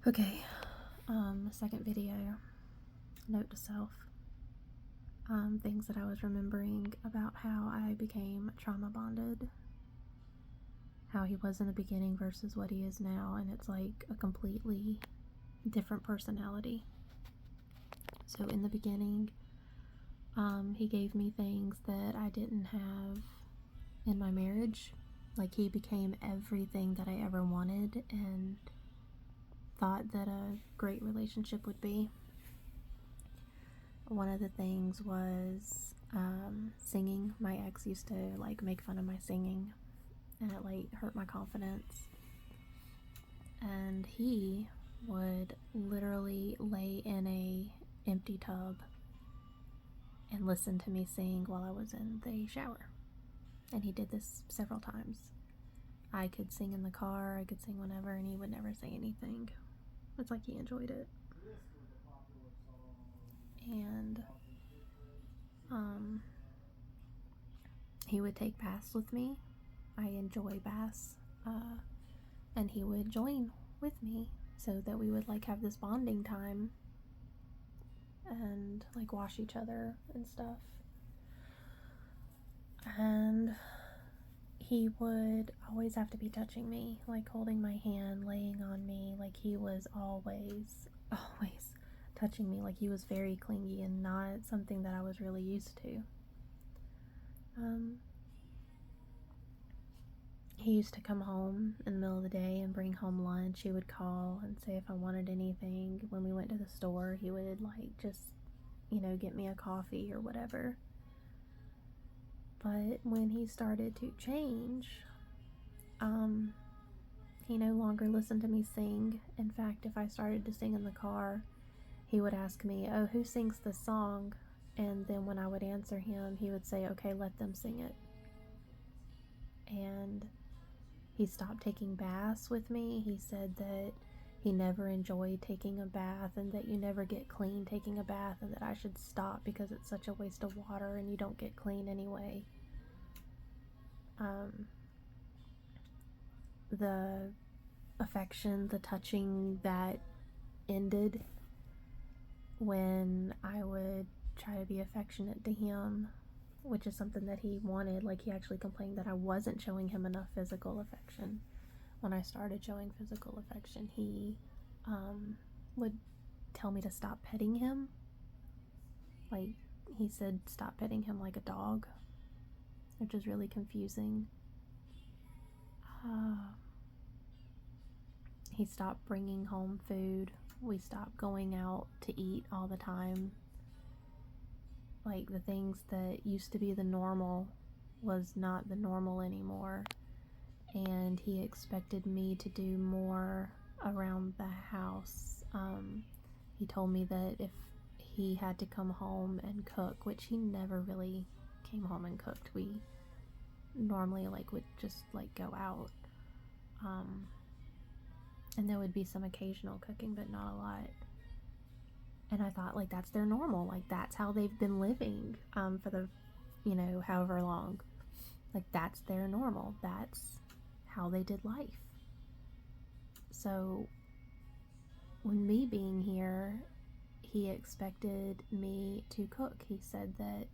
Okay, second video, note to self. Things that I was remembering about how I became trauma bonded, how he was in the beginning versus what he is now, and it's like a completely different personality. So in the beginning, he gave me things that I didn't have in my marriage. Like, he became everything that I ever wanted and thought that a great relationship would be. One of the things was singing. My ex used to like make fun of my singing, and it like hurt my confidence. And he would literally lay in a empty tub and listen to me sing while I was in the shower. And he did this several times. I could sing in the car, I could sing whenever, and he would never say anything. It's like he enjoyed it. And he would take baths with me. I enjoy baths. And he would join with me so that we would like have this bonding time and like wash each other and stuff. And he would always have to be touching me, like holding my hand, laying on me. Like, he was always touching me. Like, he was very clingy and not something that I was really used to. He used to come home in the middle of the day and bring home lunch. He would call and say if I wanted anything. When we went to the store, he would like just, get me a coffee or whatever. But when he started to change, he no longer listened to me sing. In fact, if I started to sing in the car, he would ask me, "Oh, who sings this song?" And then when I would answer him, he would say, "Okay, let them sing it." And he stopped taking baths with me. He said that he never enjoyed taking a bath and that you never get clean taking a bath, and that I should stop because it's such a waste of water and you don't get clean anyway. The affection, the touching, that ended when I would try to be affectionate to him, which is something that he wanted. Like, he actually complained that I wasn't showing him enough physical affection. When I started showing physical affection, he would tell me to stop petting him. Like, he said stop petting him like a dog, which is really confusing. He stopped bringing home food. We stopped going out to eat all the time. Like, the things that used to be the normal was not the normal anymore. And he expected me to do more around the house. He told me that if he had to come home and cook, which he never really came home and cooked. We normally would just go out. And there would be some occasional cooking, but not a lot. And I thought, that's their normal. Like, that's how they've been living for the, however long. Like, that's their normal. That's how they did life. So when me being here, he expected me to cook. He said that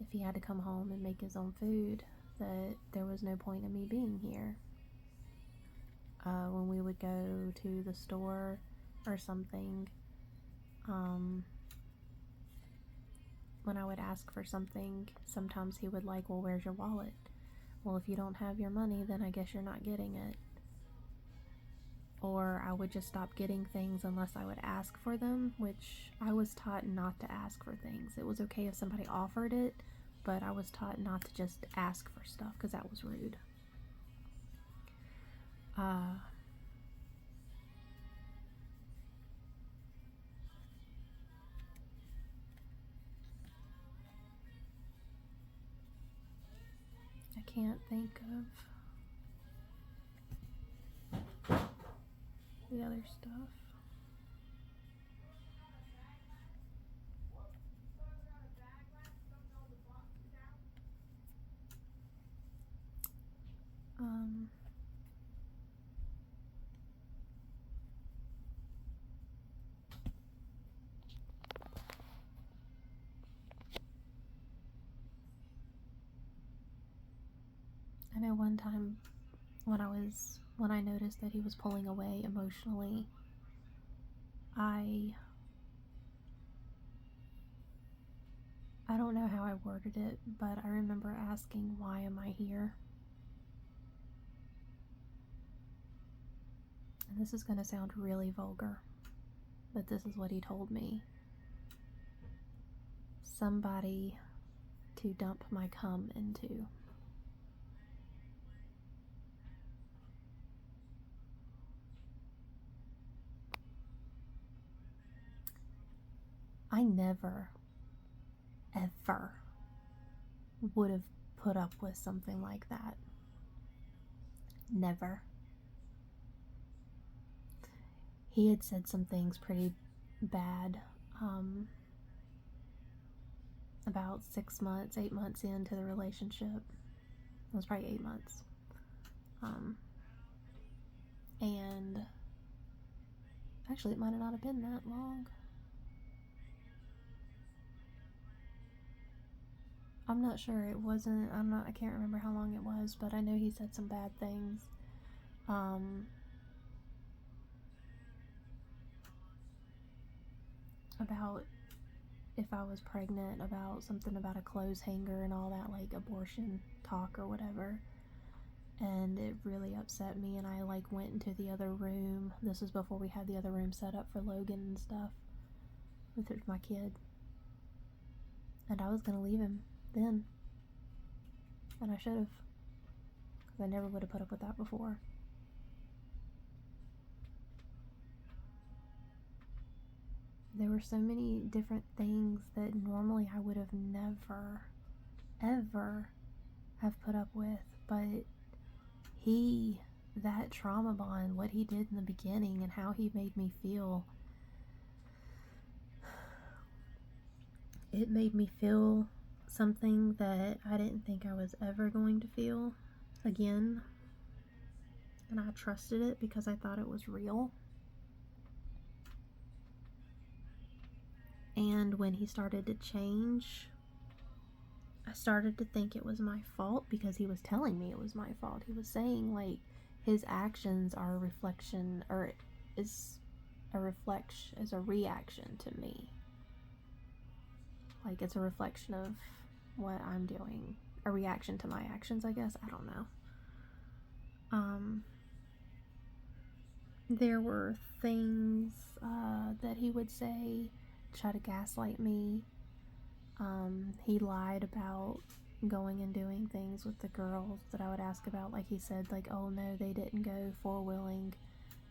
if he had to come home and make his own food, that there was no point in me being here. When we would go to the store or something, when I would ask for something, sometimes he would well, where's your wallet? Well, if you don't have your money, then I guess you're not getting it. Or I would just stop getting things unless I would ask for them, which I was taught not to ask for things. It was okay if somebody offered it, but I was taught not to just ask for stuff because that was rude. I can't think of the other stuff. one time when I noticed that he was pulling away emotionally, I don't know how I worded it, but I remember asking, "Why am I here?" And this is going to sound really vulgar, but this is what he told me. Somebody to dump my cum into. I never, ever would have put up with something like that. Never. He had said some things pretty bad about 6 months, 8 months into the relationship. It was probably 8 months. And actually, it might not have been that long. I'm not sure. It wasn't. I can't remember how long it was, but I know he said some bad things. About if I was pregnant, about something about a clothes hanger and all that, like abortion talk or whatever. And it really upset me, and I went into the other room. This was before we had the other room set up for Logan and stuff with my kid. And I was gonna leave him then. And I should have. Because I never would have put up with that before. There were so many different things that normally I would have never, ever have put up with. But that trauma bond, what he did in the beginning and how he made me feel, it made me feel something that I didn't think I was ever going to feel again. And I trusted it because I thought it was real. And when he started to change, I started to think it was my fault because he was telling me it was my fault. He was saying his actions are a reflection, or is a reaction to me. It's a reflection of what I'm doing, a reaction to my actions, I guess. I don't know. There were things that he would say, try to gaslight me. He lied about going and doing things with the girls that I would ask about. He said, oh no, they didn't go four-wheeling,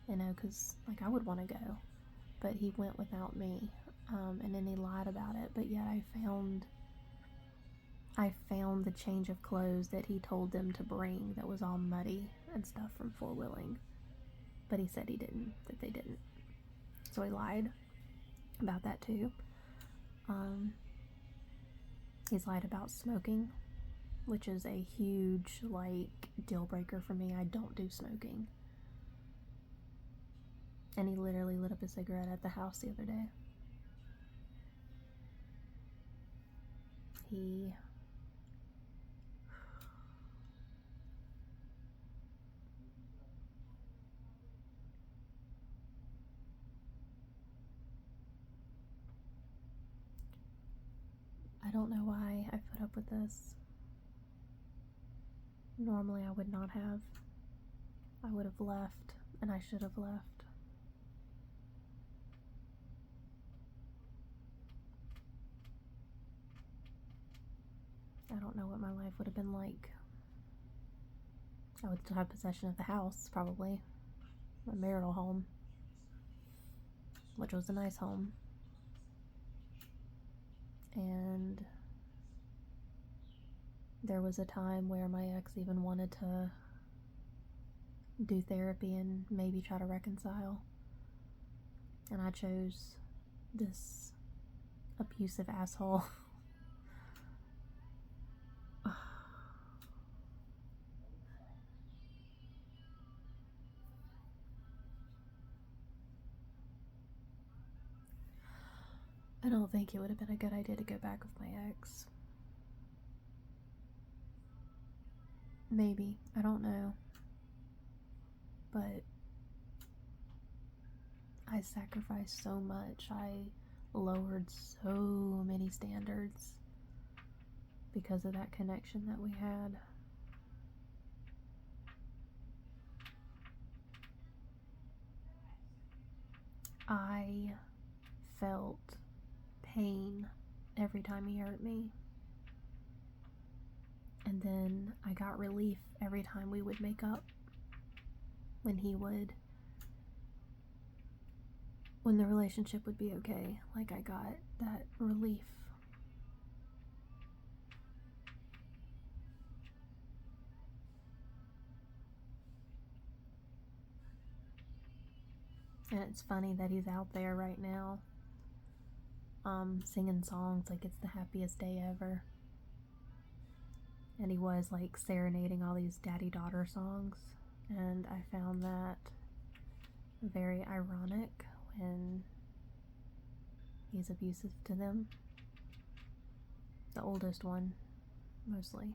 because I would want to go, but he went without me. And then he lied about it, but yet I found the change of clothes that he told them to bring that was all muddy and stuff from four-wheeling, but he said that they didn't, so he lied about that too. He's lied about smoking, which is a huge deal breaker for me. I don't do smoking. And he literally lit up a cigarette at the house the other day. I don't know why I put up with this. Normally I would not have. I would have left, and I should have left. I don't know what my life would have been like. I would still have possession of the house, probably. My marital home. Which was a nice home. And there was a time where my ex even wanted to do therapy and maybe try to reconcile. And I chose this abusive asshole. I don't think it would have been a good idea to go back with my ex. Maybe. I don't know. But I sacrificed so much. I lowered so many standards because of that connection that we had. I felt pain every time he hurt me. And then I got relief every time we would make up. When the relationship would be okay. Like, I got that relief. And it's funny that he's out there right now, singing songs like it's the happiest day ever. And he was like serenading all these daddy-daughter songs, and I found that very ironic when he's abusive to them. The oldest one, mostly.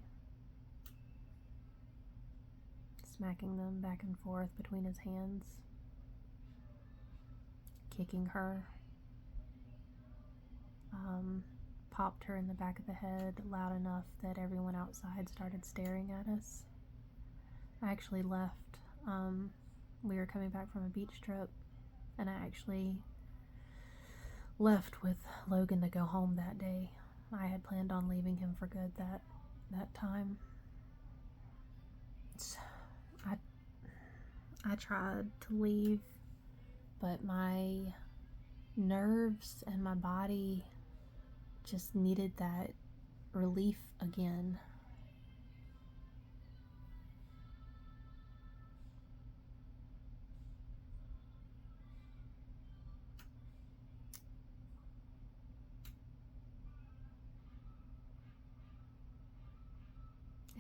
Smacking them back and forth between his hands. Kicking her. Popped her in the back of the head loud enough that everyone outside started staring at us. I actually left. We were coming back from a beach trip, and I actually left with Logan to go home that day. I had planned on leaving him for good that time. I tried to leave, but my nerves and my body just needed that relief again.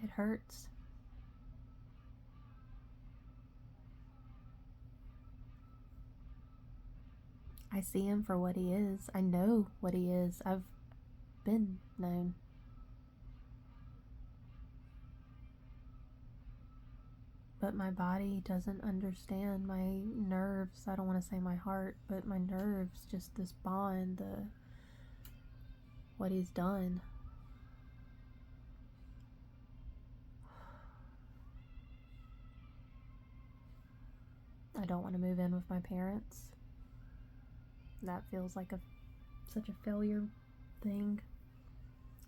It hurts. I see him for what he is. I know what he is. I've been known. But my body doesn't understand. My nerves, I don't want to say my heart, but my nerves, just this bond, what he's done. I don't want to move in with my parents. That feels like such a failure thing.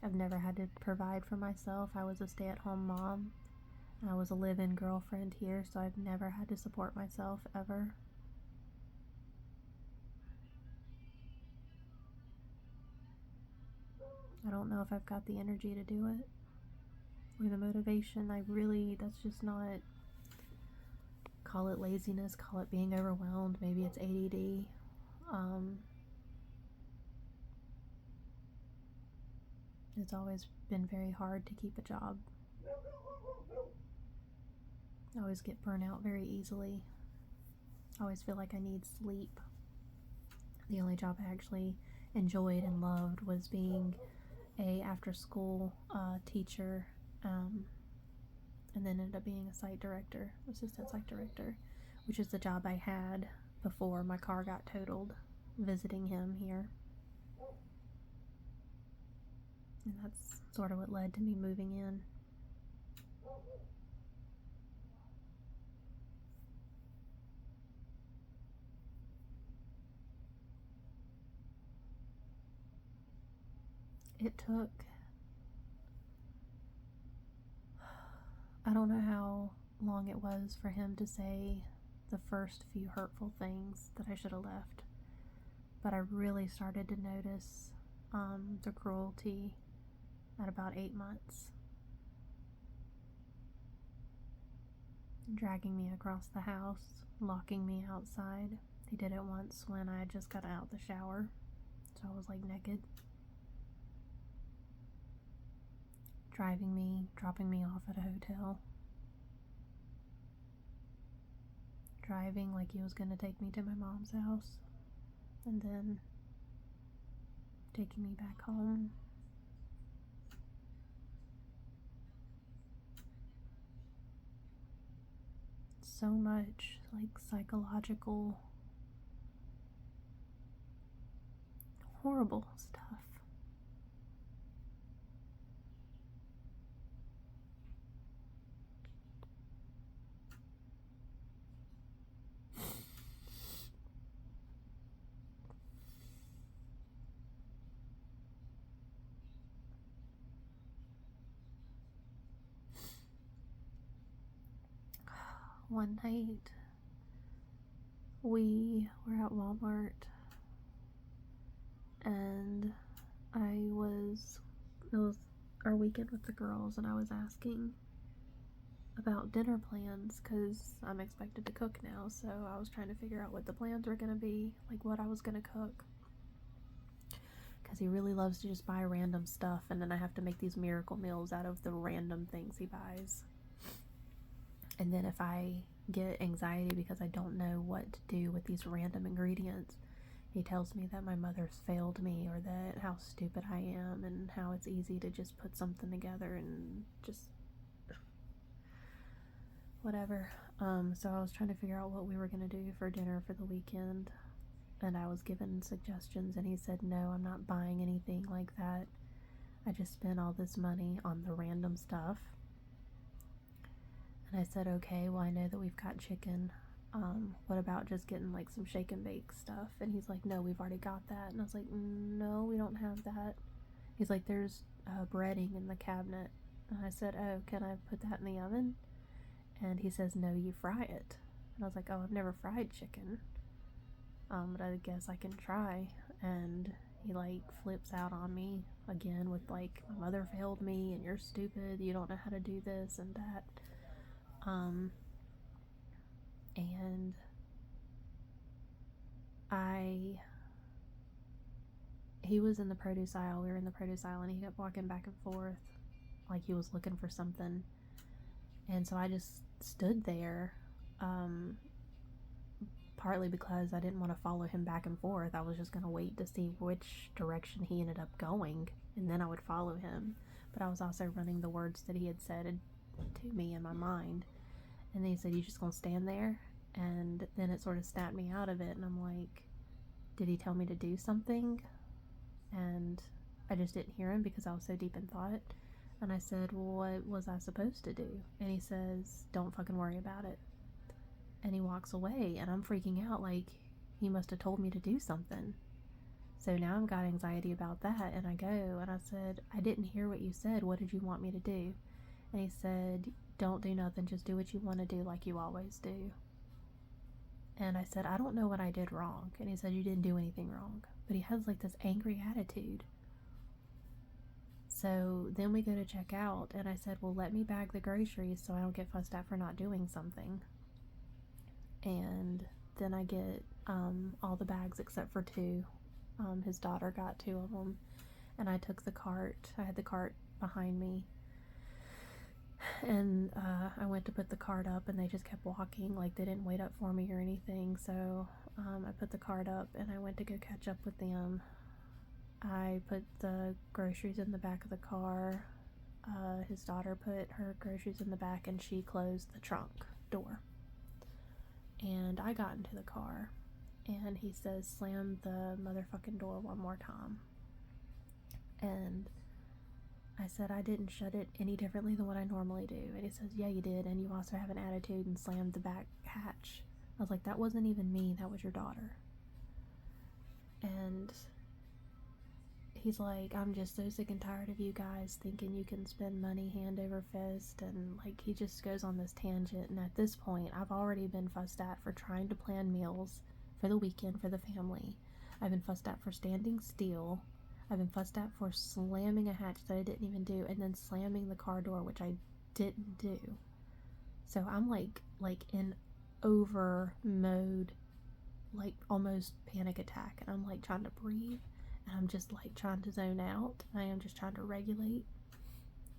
I've never had to provide for myself. I was a stay-at-home mom. I was a live-in girlfriend here, so I've never had to support myself ever. I don't know if I've got the energy to do it or the motivation. That's just not, call it laziness, call it being overwhelmed, maybe it's ADD. It's always been very hard to keep a job. I always get burnt out very easily. I always feel like I need sleep. The only job I actually enjoyed and loved was being a after-school teacher, and then ended up being a assistant site director, which is the job I had before my car got totaled, visiting him here. And that's sort of what led to me moving in. It took, I don't know how long it was for him to say the first few hurtful things that I should have left, but I really started to notice the cruelty at about 8 months. Dragging me across the house, locking me outside. He did it once when I just got out the shower, so I was like naked. Driving me, dropping me off at a hotel. Driving like he was gonna take me to my mom's house, and then taking me back home. so much like psychological horrible stuff. One night we were at Walmart and it was our weekend with the girls, and I was asking about dinner plans because I'm expected to cook now, so I was trying to figure out what the plans were going to be, like what I was going to cook, because he really loves to just buy random stuff, and then I have to make these miracle meals out of the random things he buys. And then if I get anxiety because I don't know what to do with these random ingredients, he tells me that my mother's failed me, or that how stupid I am, and how it's easy to just put something together and just whatever. So I was trying to figure out what we were going to do for dinner for the weekend, and I was given suggestions, and he said, no, I'm not buying anything like that. I just spent all this money on the random stuff. And I said, okay, well, I know that we've got chicken. What about just getting like some shake and bake stuff? And he's like, no, we've already got that. And I was like, no, we don't have that. He's like, there's breading in the cabinet. And I said, oh, can I put that in the oven? And he says, no, you fry it. And I was like, oh, I've never fried chicken. But I guess I can try. And he like flips out on me again with like, my mother failed me and you're stupid, you don't know how to do this and that. And he was in the produce aisle, we were in the produce aisle, and he kept walking back and forth like he was looking for something. And so I just stood there, partly because I didn't want to follow him back and forth. I was just going to wait to see which direction he ended up going, and then I would follow him. But I was also running the words that he had said to me in my mind. And then he said, you just gonna stand there? And then it sort of snapped me out of it, and I'm like, did he tell me to do something? And I just didn't hear him because I was so deep in thought. And I said, well, what was I supposed to do? And he says, don't fucking worry about it. And he walks away, and I'm freaking out like he must have told me to do something. So now I've got anxiety about that, and I go and I said, I didn't hear what you said. What did you want me to do? And he said, don't do nothing, just do what you want to do like you always do. And I said, I don't know what I did wrong. And he said, you didn't do anything wrong. But he has like this angry attitude. So then we go to check out, and I said, well, let me bag the groceries so I don't get fussed at for not doing something. And then I get all the bags except for 2. His daughter got 2 of them. And I took the cart. I had the cart behind me. And I went to put the cart up, and they just kept walking, like they didn't wait up for me or anything. So I put the cart up, and I went to go catch up with them. I put the groceries in the back of the car. His daughter put her groceries in the back, and she closed the trunk door. And I got into the car, and he says, slam the motherfucking door one more time. And I said, I didn't shut it any differently than what I normally do. And he says, yeah, you did, and you also have an attitude, and slammed the back hatch. I was like, that wasn't even me, that was your daughter. And he's like, I'm just so sick and tired of you guys thinking you can spend money hand over fist. And like, he just goes on this tangent. And at this point, I've already been fussed at for trying to plan meals for the weekend for the family. I've been fussed at for standing still. I've been fussed at for slamming a hatch that I didn't even do, and then slamming the car door, which I didn't do. So I'm like in over mode, like almost panic attack, and I'm like trying to breathe, and I'm just like trying to zone out. I am just trying to regulate,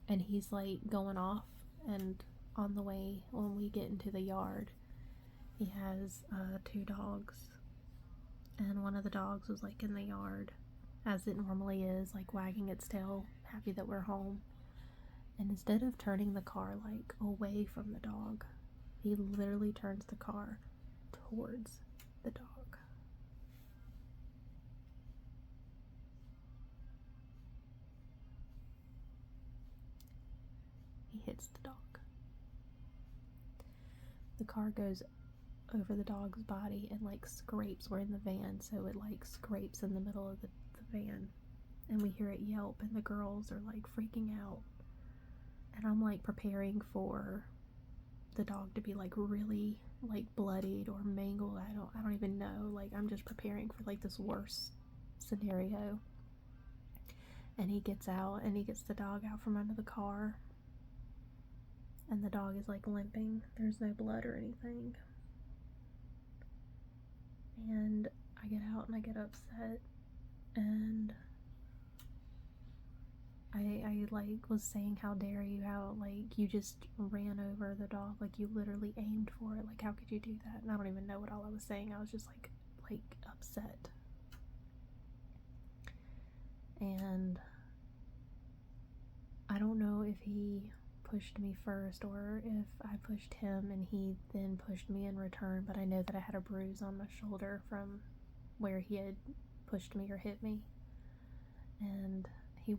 and he's like going off. And on the way, when we get into the yard, he has 2 dogs, and one of the dogs was like in the yard, as it normally is, like wagging its tail, happy that we're home. And instead of turning the car like away from the dog, He literally turns the car towards the dog. He hits the dog. The car goes over the dog's body and like scrapes. We're in the van, so it like scrapes in the middle of the van, and we hear it yelp, and the girls are like freaking out, and I'm like preparing for the dog to be like really like bloodied or mangled. I don't even know. Like, I'm just preparing for like this worst scenario. And he gets out and he gets the dog out from under the car, and the dog is like limping. There's no blood or anything. And I get out and I get upset, and I like was saying, how dare you, how like you just ran over the dog, like you literally aimed for it, like how could you do that? And I don't even know what all I was saying. I was just like upset. And I don't know if he pushed me first or if I pushed him and he then pushed me in return, but I know that I had a bruise on my shoulder from where he had pushed me or hit me. And he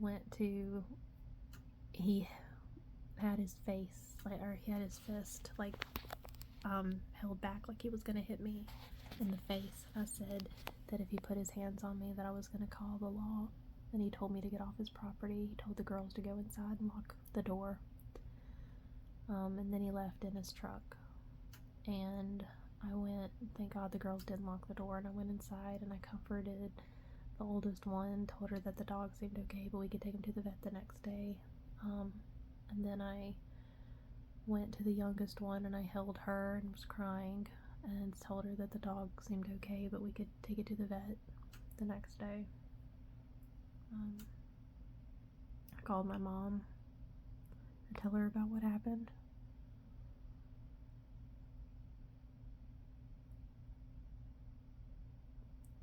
had his face, like, or he had his fist like held back like he was gonna hit me in the face. I said that if he put his hands on me that I was gonna call the law, and he told me to get off his property. He told the girls to go inside and lock the door, and then he left in his truck. And I went, thank God the girls didn't lock the door, and I went inside and I comforted the oldest one, told her that the dog seemed okay but we could take him to the vet the next day. And then I went to the youngest one and I held her and was crying and told her that the dog seemed okay but we could take it to the vet the next day. I called my mom to tell her about what happened.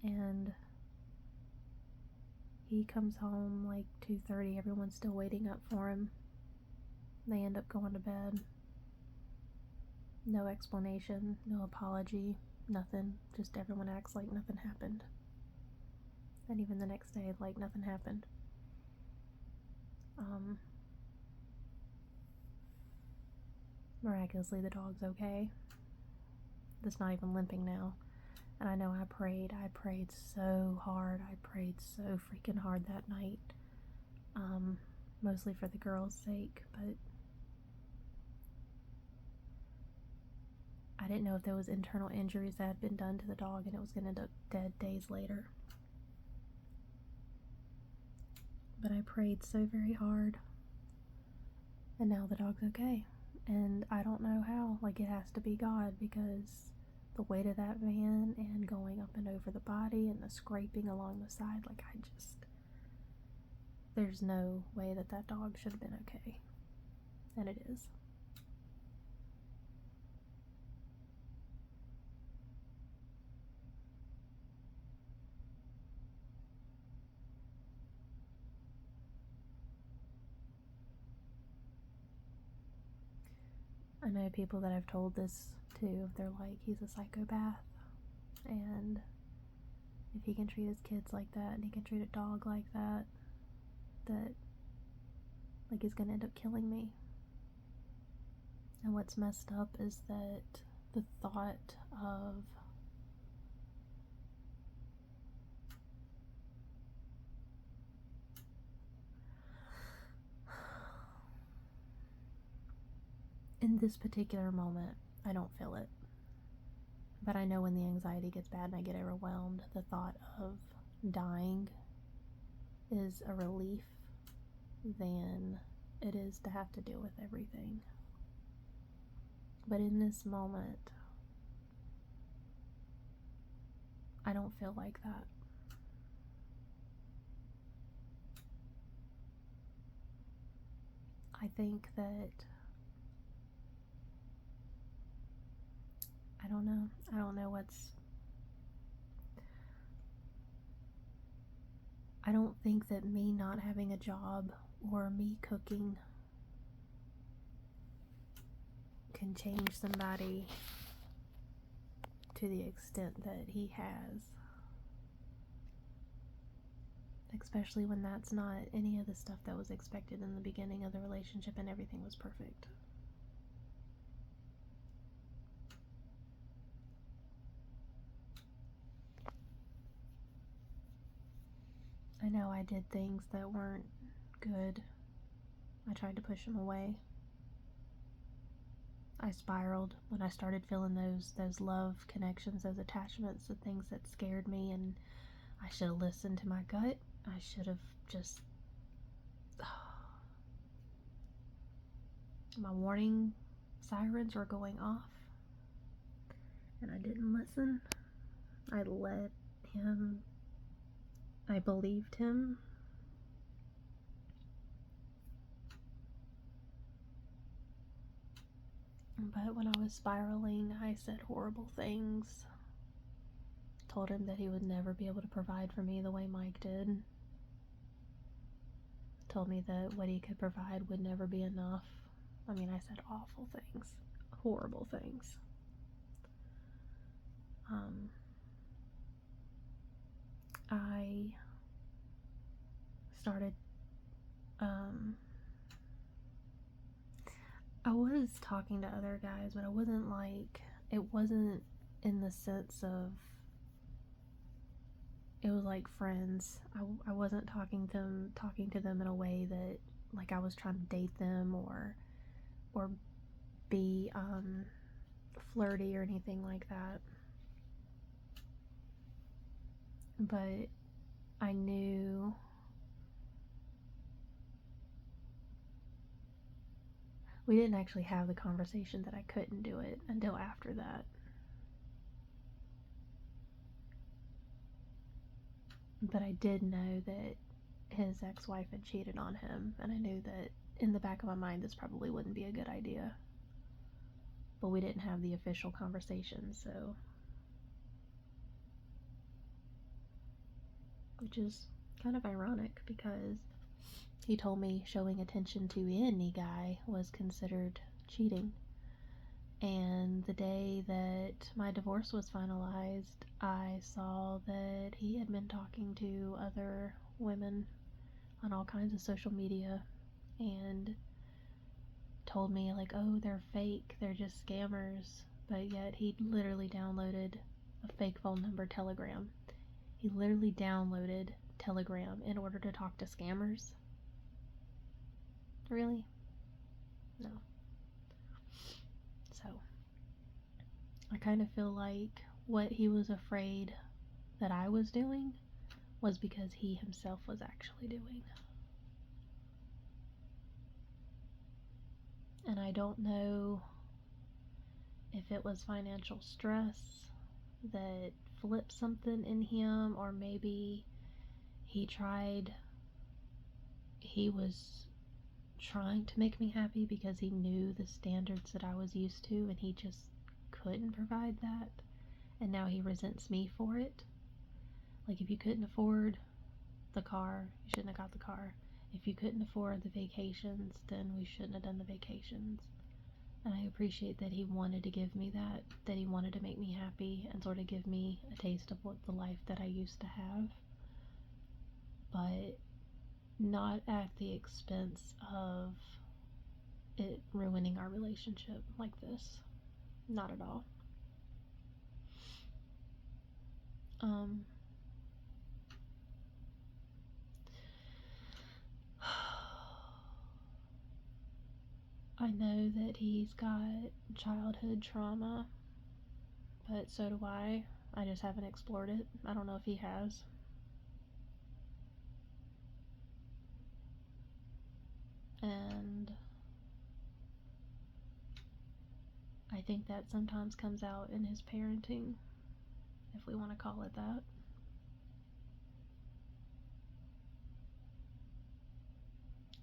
And he comes home like 2:30. Everyone's still waiting up for him. They end up going to bed. No explanation, no apology, nothing. Just everyone acts like nothing happened. And even the next day, like nothing happened. Miraculously, the dog's okay. It's not even limping now. And I know I prayed so hard. I prayed so freaking hard that night. Mostly for the girls' sake, but I didn't know if there was internal injuries that had been done to the dog and it was going to end up dead days later. But I prayed so very hard. And now the dog's okay. And I don't know how. Like, it has to be God, because the weight of that van and going up and over the body and the scraping along the side, like, there's no way that that dog should have been okay. And it is. I know people that I've told this to. They're like, he's a psychopath, and if he can treat his kids like that and he can treat a dog like that, like, he's gonna end up killing me. And what's messed up is that the thought of in this particular moment, I don't feel it. But I know when the anxiety gets bad and I get overwhelmed, the thought of dying is a relief than it is to have to deal with everything. But in this moment, I don't feel like that. I think that I don't know what's... I don't think that me not having a job or me cooking can change somebody to the extent that he has. Especially when that's not any of the stuff that was expected in the beginning of the relationship and everything was perfect. I know I did things that weren't good. I tried to push him away. I spiraled when I started feeling those love connections, those attachments, the things that scared me, and I should have listened to my gut. I should have just... My warning sirens were going off, and I didn't listen. I let him... I believed him. But when I was spiraling, I said horrible things. Told him that he would never be able to provide for me the way Mike did. Told me that what he could provide would never be enough. I mean, I said awful things. Horrible things. I started, I was talking to other guys, but I wasn't like, it wasn't in the sense of, it was like friends. I wasn't talking to them in a way that, like, I was trying to date them or be, flirty or anything like that. But I knew we didn't actually have the conversation that I couldn't do it until after that. But I did know that his ex-wife had cheated on him, and I knew that in the back of my mind this probably wouldn't be a good idea. But we didn't have the official conversation, so... Which is kind of ironic, because he told me showing attention to any guy was considered cheating. And the day that my divorce was finalized, I saw that he had been talking to other women on all kinds of social media and told me, like, oh, they're fake, they're just scammers. But yet he literally downloaded a fake phone number, Telegram. He literally downloaded Telegram in order to talk to scammers. Really? No. So, I kind of feel like what he was afraid that I was doing was because he himself was actually doing. And I don't know if it was financial stress that flipped something in him, or maybe he was trying to make me happy because he knew the standards that I was used to and he just couldn't provide that, and now he resents me for it. Like, if you couldn't afford the car, you shouldn't have got the car. If you couldn't afford the vacations, then we shouldn't have done the vacations. And I appreciate that he wanted to give me that he wanted to make me happy and sort of give me a taste of what the life that I used to have, but not at the expense of it ruining our relationship like this. Not at all. I know that he's got childhood trauma, but so do I. I just haven't explored it. I don't know if he has. And I think that sometimes comes out in his parenting, if we want to call it that.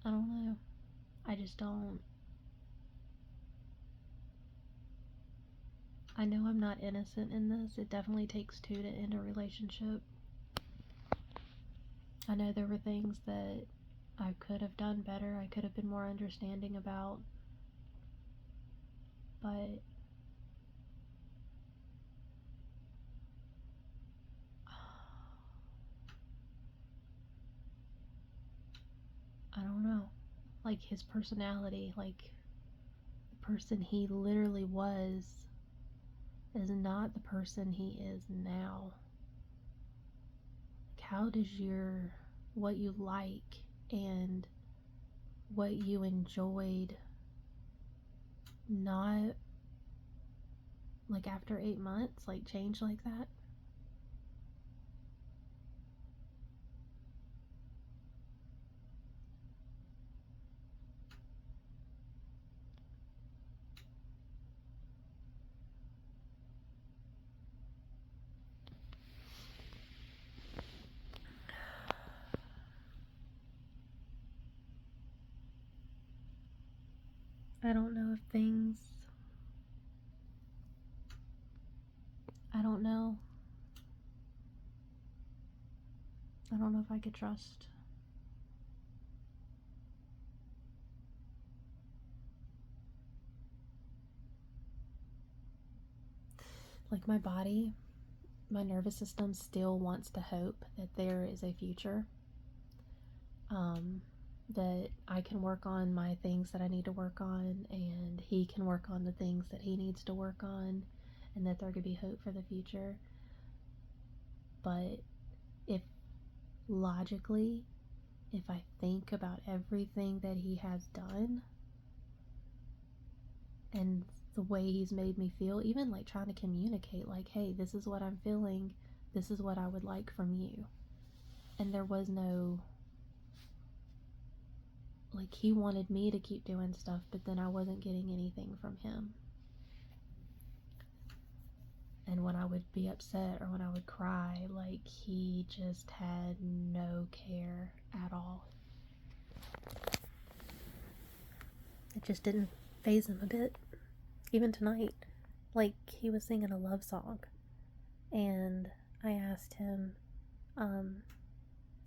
I don't know. I just don't. I know I'm not innocent in this. It definitely takes two to end a relationship. I know there were things that I could have done better. I could have been more understanding about. But I don't know. Like, his personality, like, the person he literally was, is not the person he is now. Like, how does what you like and what you enjoyed not, like, after 8 months, like, change like that? I don't know if things, I don't know. I don't know if I could trust. Like, my body, my nervous system still wants to hope that there is a future. That I can work on my things that I need to work on, and he can work on the things that he needs to work on, and that there could be hope for the future. But if logically, if I think about everything that he has done and the way he's made me feel, even like trying to communicate, like, hey, this is what I'm feeling, this is what I would like from you. And there was no, like, he wanted me to keep doing stuff, but then I wasn't getting anything from him. And when I would be upset or when I would cry, like, he just had no care at all. It just didn't faze him a bit. Even tonight, like, he was singing a love song, and I asked him,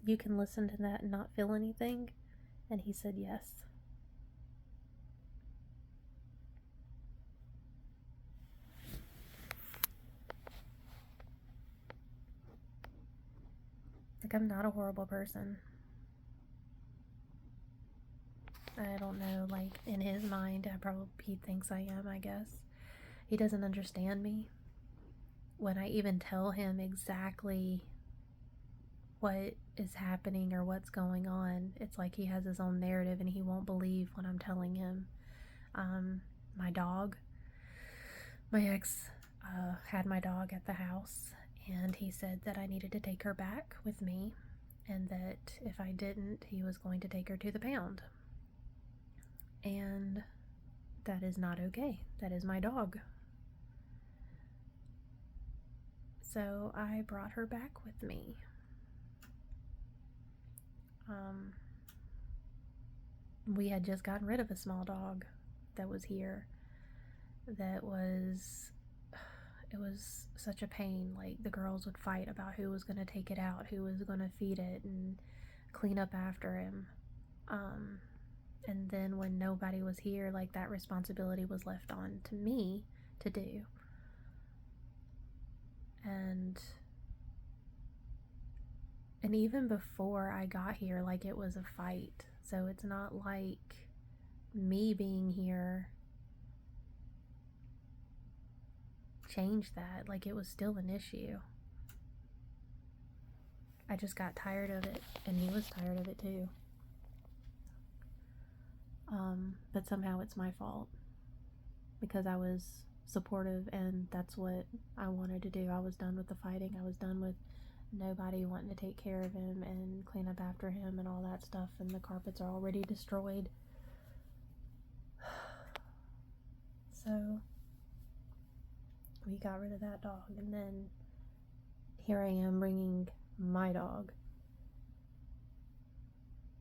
you can listen to that and not feel anything? And he said yes. Like, I'm not a horrible person. I don't know, like, in his mind, he thinks I am, I guess. He doesn't understand me. When I even tell him exactly what is happening or what's going on, it's like he has his own narrative and he won't believe what I'm telling him. My dog, my ex had my dog at the house, and he said that I needed to take her back with me, and that if I didn't, he was going to take her to the pound. And that is not okay. That is my dog. So I brought her back with me. We had just gotten rid of a small dog that was here that was, it was such a pain. Like, the girls would fight about who was going to take it out, who was going to feed it and clean up after him. And then when nobody was here, like, that responsibility was left on to me to do. And even before I got here, like, it was a fight. So it's not like me being here changed that. Like, it was still an issue. I just got tired of it, and he was tired of it too. But somehow it's my fault because I was supportive, and that's what I wanted to do. I was done with the fighting. I was done with nobody wanting to take care of him and clean up after him and all that stuff, and the carpets are already destroyed. So we got rid of that dog, and then here I am bringing my dog,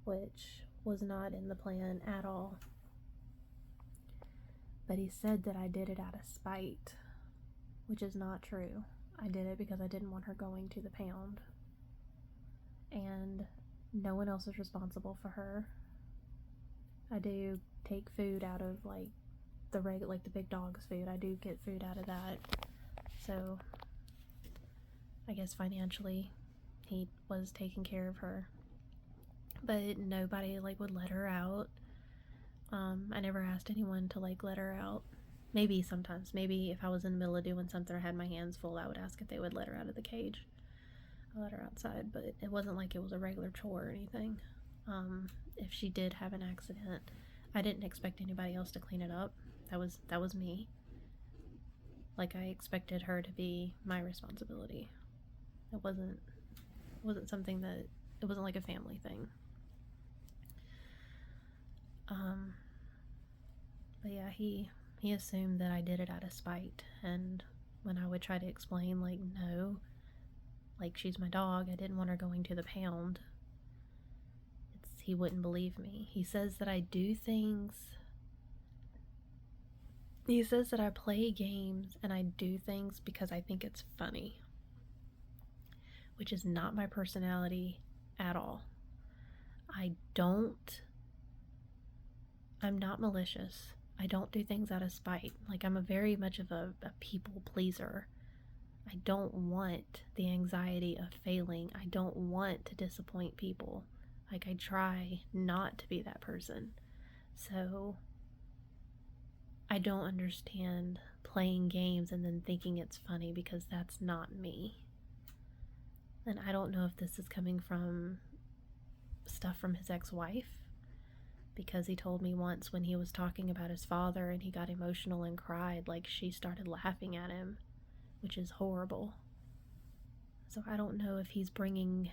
which was not in the plan at all. But he said that I did it out of spite, which is not true. I did it because I didn't want her going to the pound, and no one else is responsible for her. I do take food out of, like, like the big dog's food. I do get food out of that. So I guess financially he was taking care of her. But nobody like would let her out. I never asked anyone to like let her out. Maybe sometimes. Maybe if I was in the middle of doing something or had my hands full, I would ask if they would let her out of the cage. I let her outside, but it wasn't like it was a regular chore or anything. If she did have an accident, I didn't expect anybody else to clean it up. That was me. Like, I expected her to be my responsibility. It wasn't something that, it wasn't like a family thing. But yeah, he assumed that I did it out of spite, and when I would try to explain, like, no, like, she's my dog, I didn't want her going to the pound, he wouldn't believe me. He says that I do things, he says that I play games and I do things because I think it's funny, which is not my personality at all. I'm not malicious. I don't do things out of spite. Like, I'm very much of a people pleaser. I don't want the anxiety of failing. I don't want to disappoint people. Like, I try not to be that person. So I don't understand playing games and then thinking it's funny, because that's not me. And I don't know if this is coming from stuff from his ex-wife, because he told me once when he was talking about his father and he got emotional and cried, like, she started laughing at him, which is horrible. So I don't know if he's bringing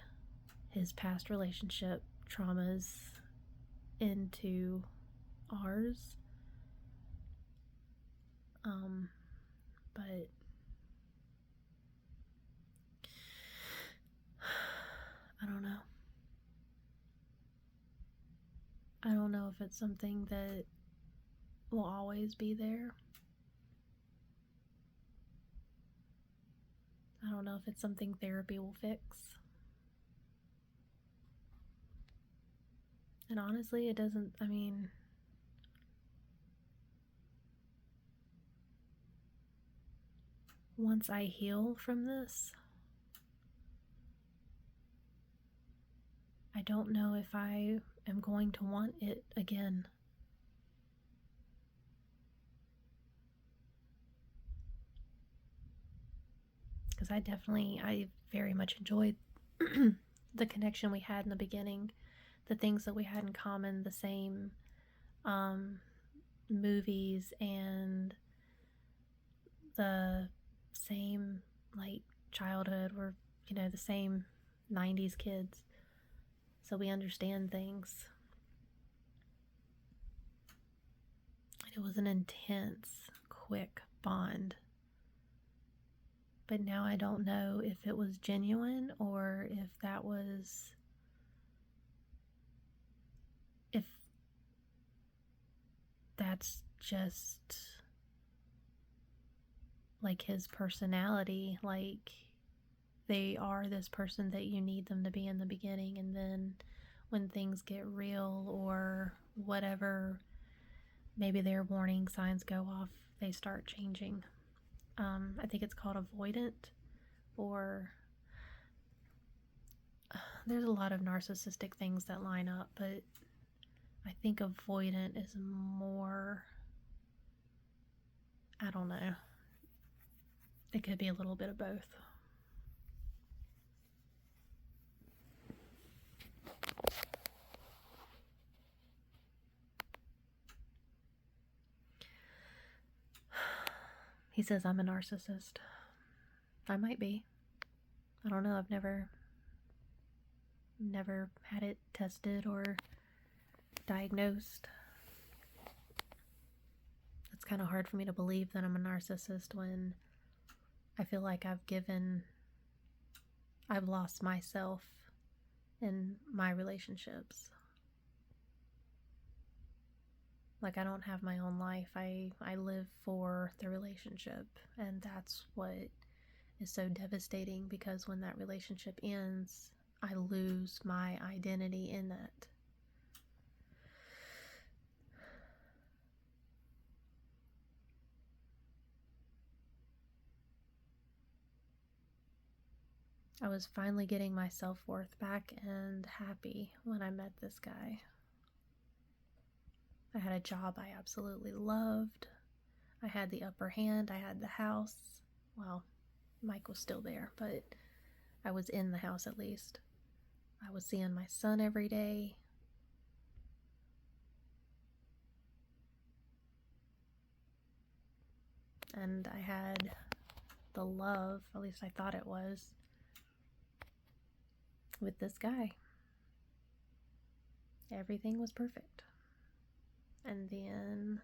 his past relationship traumas into ours. But I don't know. I don't know if it's something that will always be there. I don't know if it's something therapy will fix. And honestly, it doesn't, I mean, once I heal from this, I don't know if I am going to want it again. Because I very much enjoyed the connection we had in the beginning, the things that we had in common, the same movies and the same, like, childhood. We're, the same 90s kids, so we understand things. It was an intense, quick bond. But now I don't know if it was genuine or if that's just like his personality. Like, they are this person that you need them to be in the beginning, and then when things get real or whatever, maybe their warning signs go off, they start changing. I think it's called avoidant, or there's a lot of narcissistic things that line up, but I think avoidant is more, I don't know. It could be a little bit of both. He says I'm a narcissist. I might be. I don't know. I've never had it tested or diagnosed. It's kind of hard for me to believe that I'm a narcissist when I feel like I've lost myself in my relationships. Like, I don't have my own life. I live for the relationship, and that's what is so devastating, because when that relationship ends, I lose my identity in that. I was finally getting my self-worth back and happy when I met this guy. I had a job I absolutely loved. I had the upper hand. I had the house. Well, Mike was still there, but I was in the house at least. I was seeing my son every day. And I had the love, at least I thought it was, with this guy. Everything was perfect. And then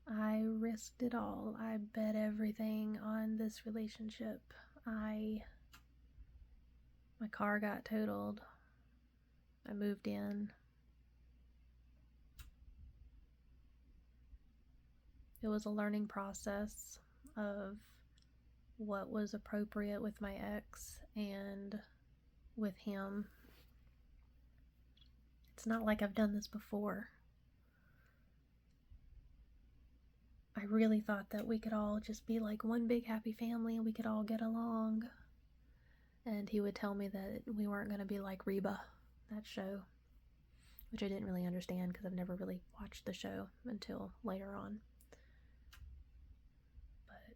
I risked it all. I bet everything on this relationship. My car got totaled. I moved in. It was a learning process of what was appropriate with my ex and with him. It's not like I've done this before. I really thought that we could all just be like one big happy family and we could all get along. And he would tell me that we weren't going to be like Reba, that show, which I didn't really understand because I've never really watched the show until later on. But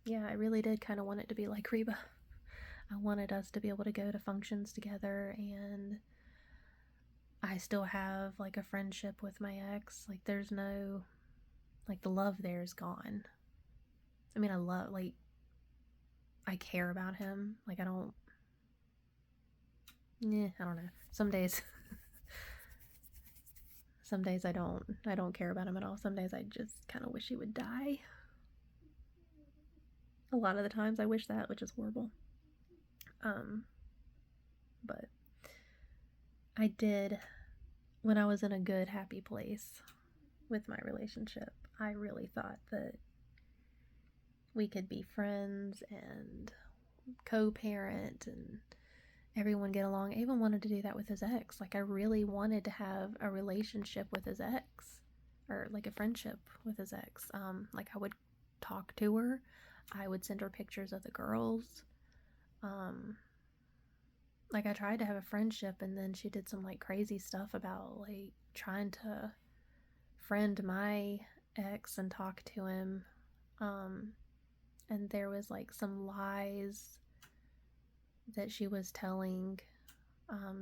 yeah, I really did kind of want it to be like Reba. I wanted us to be able to go to functions together, and I still have like a friendship with my ex. Like there's no, like the love there is gone. I mean, I care about him. Like I don't know. Some days I don't care about him at all. Some days I just kind of wish he would die. A lot of the times I wish that, which is horrible. But I did, when I was in a good, happy place with my relationship, I really thought that we could be friends and co-parent and everyone get along. I even wanted to do that with his ex. Like I really wanted to have a relationship with his ex, or like a friendship with his ex. Like I would talk to her. I would send her pictures of the girls. Like I tried to have a friendship, and then she did some like crazy stuff about like trying to friend my ex and talk to him. And there was like some lies that she was telling,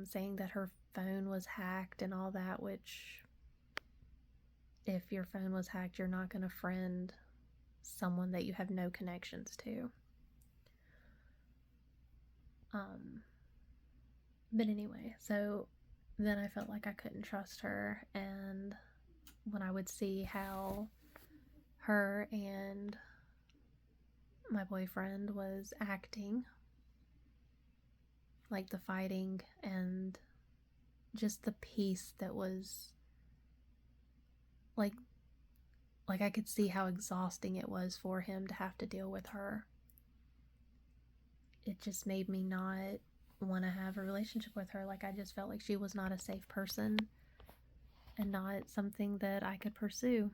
saying that her phone was hacked and all that, which if your phone was hacked, you're not going to friend someone that you have no connections to. But anyway, so then I felt like I couldn't trust her, and when I would see how her and my boyfriend was acting, like the fighting and just the peace that was like I could see how exhausting it was for him to have to deal with her. It just made me not want to have a relationship with her. Like I just felt like she was not a safe person and not something that I could pursue.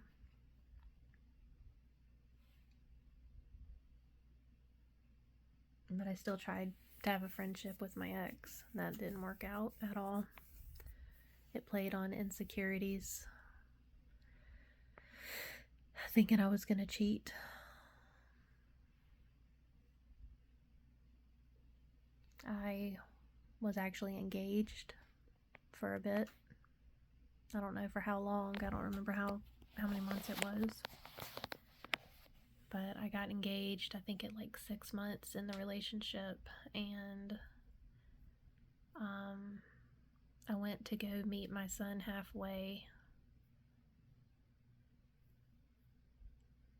But I still tried to have a friendship with my ex. That didn't work out at all. It played on insecurities, thinking I was going to cheat. I was actually engaged for a bit. I don't know for how long. I don't remember how many months it was. But I got engaged, I think, at like 6 months in the relationship, and I went to go meet my son halfway,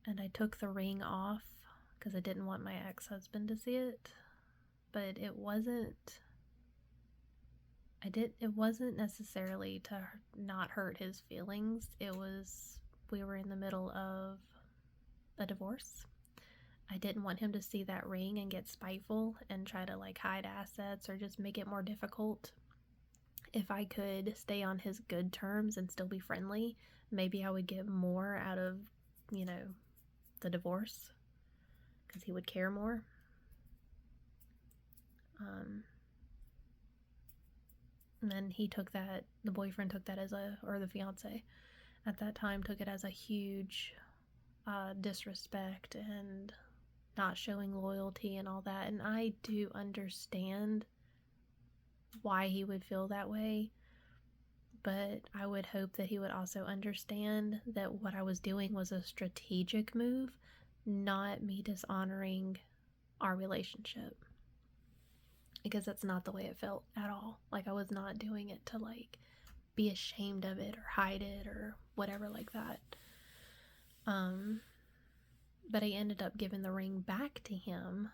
and I took the ring off because I didn't want my ex-husband to see it. But it wasn't necessarily to not hurt his feelings. It was, we were in the middle of a divorce. I didn't want him to see that ring and get spiteful and try to like hide assets or just make it more difficult. If I could stay on his good terms and still be friendly, maybe I would get more out of, the divorce. because he would care more. And then he took that, the boyfriend took that as or the fiance at that time took it as a huge disrespect and not showing loyalty and all that. And I do understand why he would feel that way, but I would hope that he would also understand that what I was doing was a strategic move, not me dishonoring our relationship, because that's not the way it felt at all. Like, I was not doing it to like be ashamed of it or hide it or whatever like that. But I ended up giving the ring back to him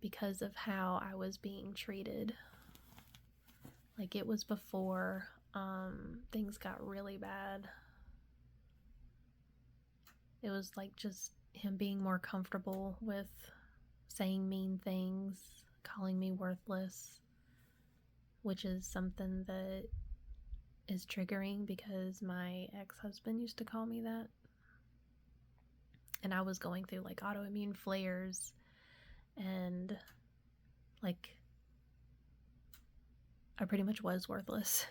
because of how I was being treated. Like, it was before things got really bad. It was like just him being more comfortable with saying mean things, calling me worthless, which is something that is triggering because my ex-husband used to call me that. And I was going through like autoimmune flares, and like I pretty much was worthless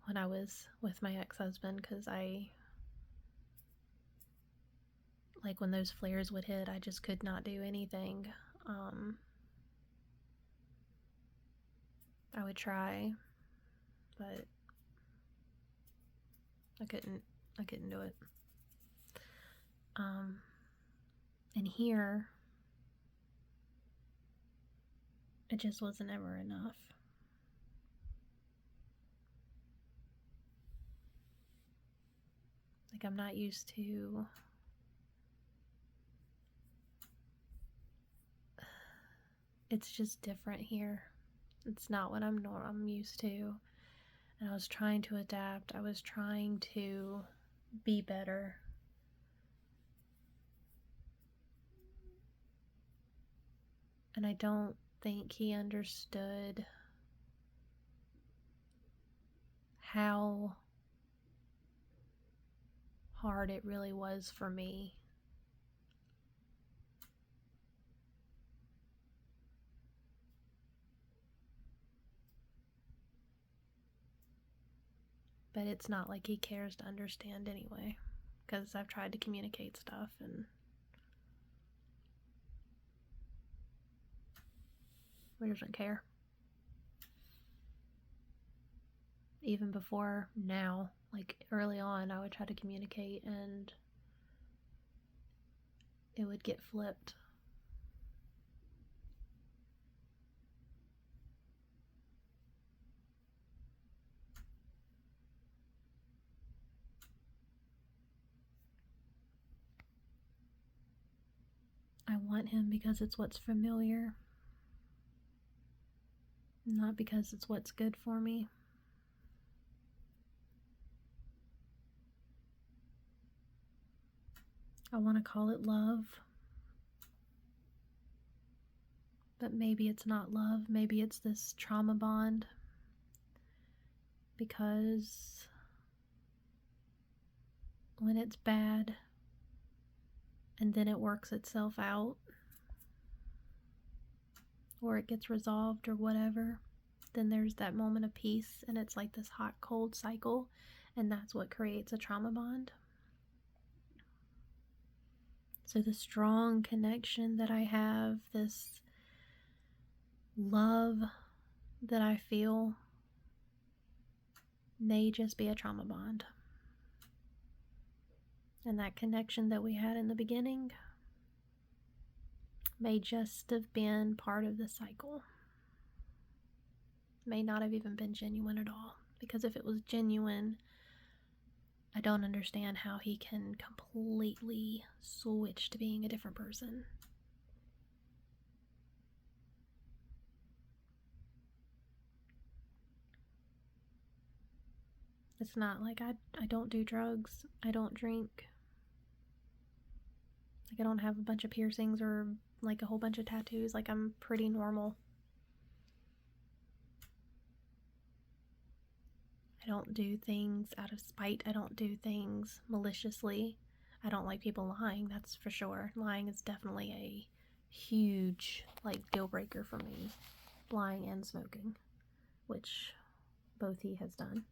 when I was with my ex-husband, because like when those flares would hit, I just could not do anything. I would try, but I couldn't do it. And here, it just wasn't ever enough. Like, I'm not used to it's just different here. It's not what I'm used to. And I was trying to adapt. I was trying to be better. And I don't think he understood how hard it really was for me. But it's not like he cares to understand anyway, because I've tried to communicate stuff and he doesn't care. Even before now, like early on, I would try to communicate and it would get flipped. I want him because it's what's familiar, not because it's what's good for me. I want to call it love, but maybe it's not love. Maybe it's this trauma bond, because when it's bad and then it works itself out, or it gets resolved or whatever, then there's that moment of peace, and it's like this hot cold cycle, and that's what creates a trauma bond. So the strong connection that I have, this love that I feel, may just be a trauma bond. And that connection that we had in the beginning may just have been part of the cycle. May not have even been genuine at all. Because if it was genuine, I don't understand how he can completely switch to being a different person. It's not like I don't do drugs. I don't drink. Like, I don't have a bunch of piercings or like a whole bunch of tattoos. Like, I'm pretty normal. I don't do things out of spite. I don't do things maliciously. I don't like people lying, that's for sure. Lying is definitely a huge, like, deal breaker for me. Lying and smoking, which both he has done.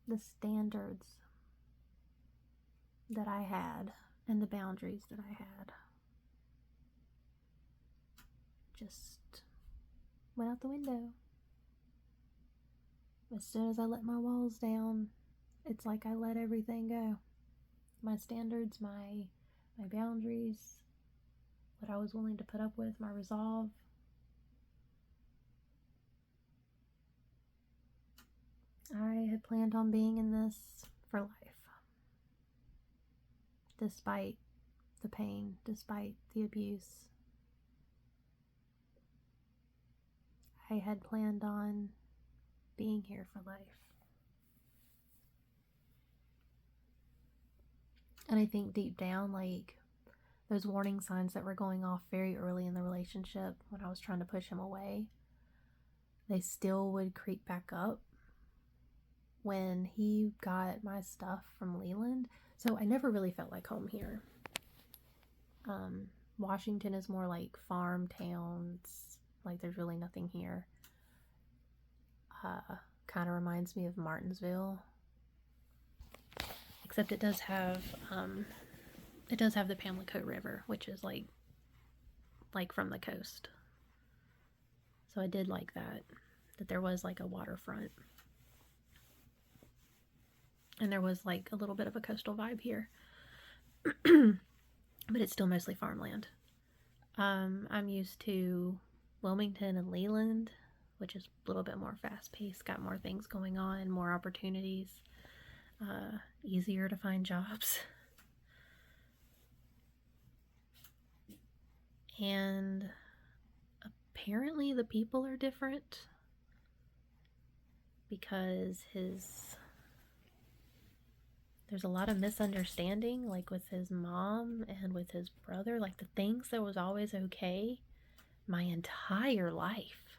The standards that I had and the boundaries that I had just went out the window. As soon as I let my walls down, it's like I let everything go. My standards, my boundaries, what I was willing to put up with, my resolve. I had planned on being in this for life. Despite the pain, despite the abuse. I had planned on being here for life. And I think deep down, like, those warning signs that were going off very early in the relationship when I was trying to push him away, they still would creep back up when he got my stuff from Leland. So I never really felt like home here. Washington is more like farm towns, like there's really nothing here. Kind of reminds me of Martinsville, except it does have the Pamlico River, which is like from the coast. So I did like that there was like a waterfront. And there was like a little bit of a coastal vibe here. But it's still mostly farmland. I'm used to Wilmington and Leland, which is a little bit more fast-paced, got more things going on, more opportunities, easier to find jobs. And apparently the people are different because there's a lot of misunderstanding, like with his mom and with his brother. Like the things that was always okay my entire life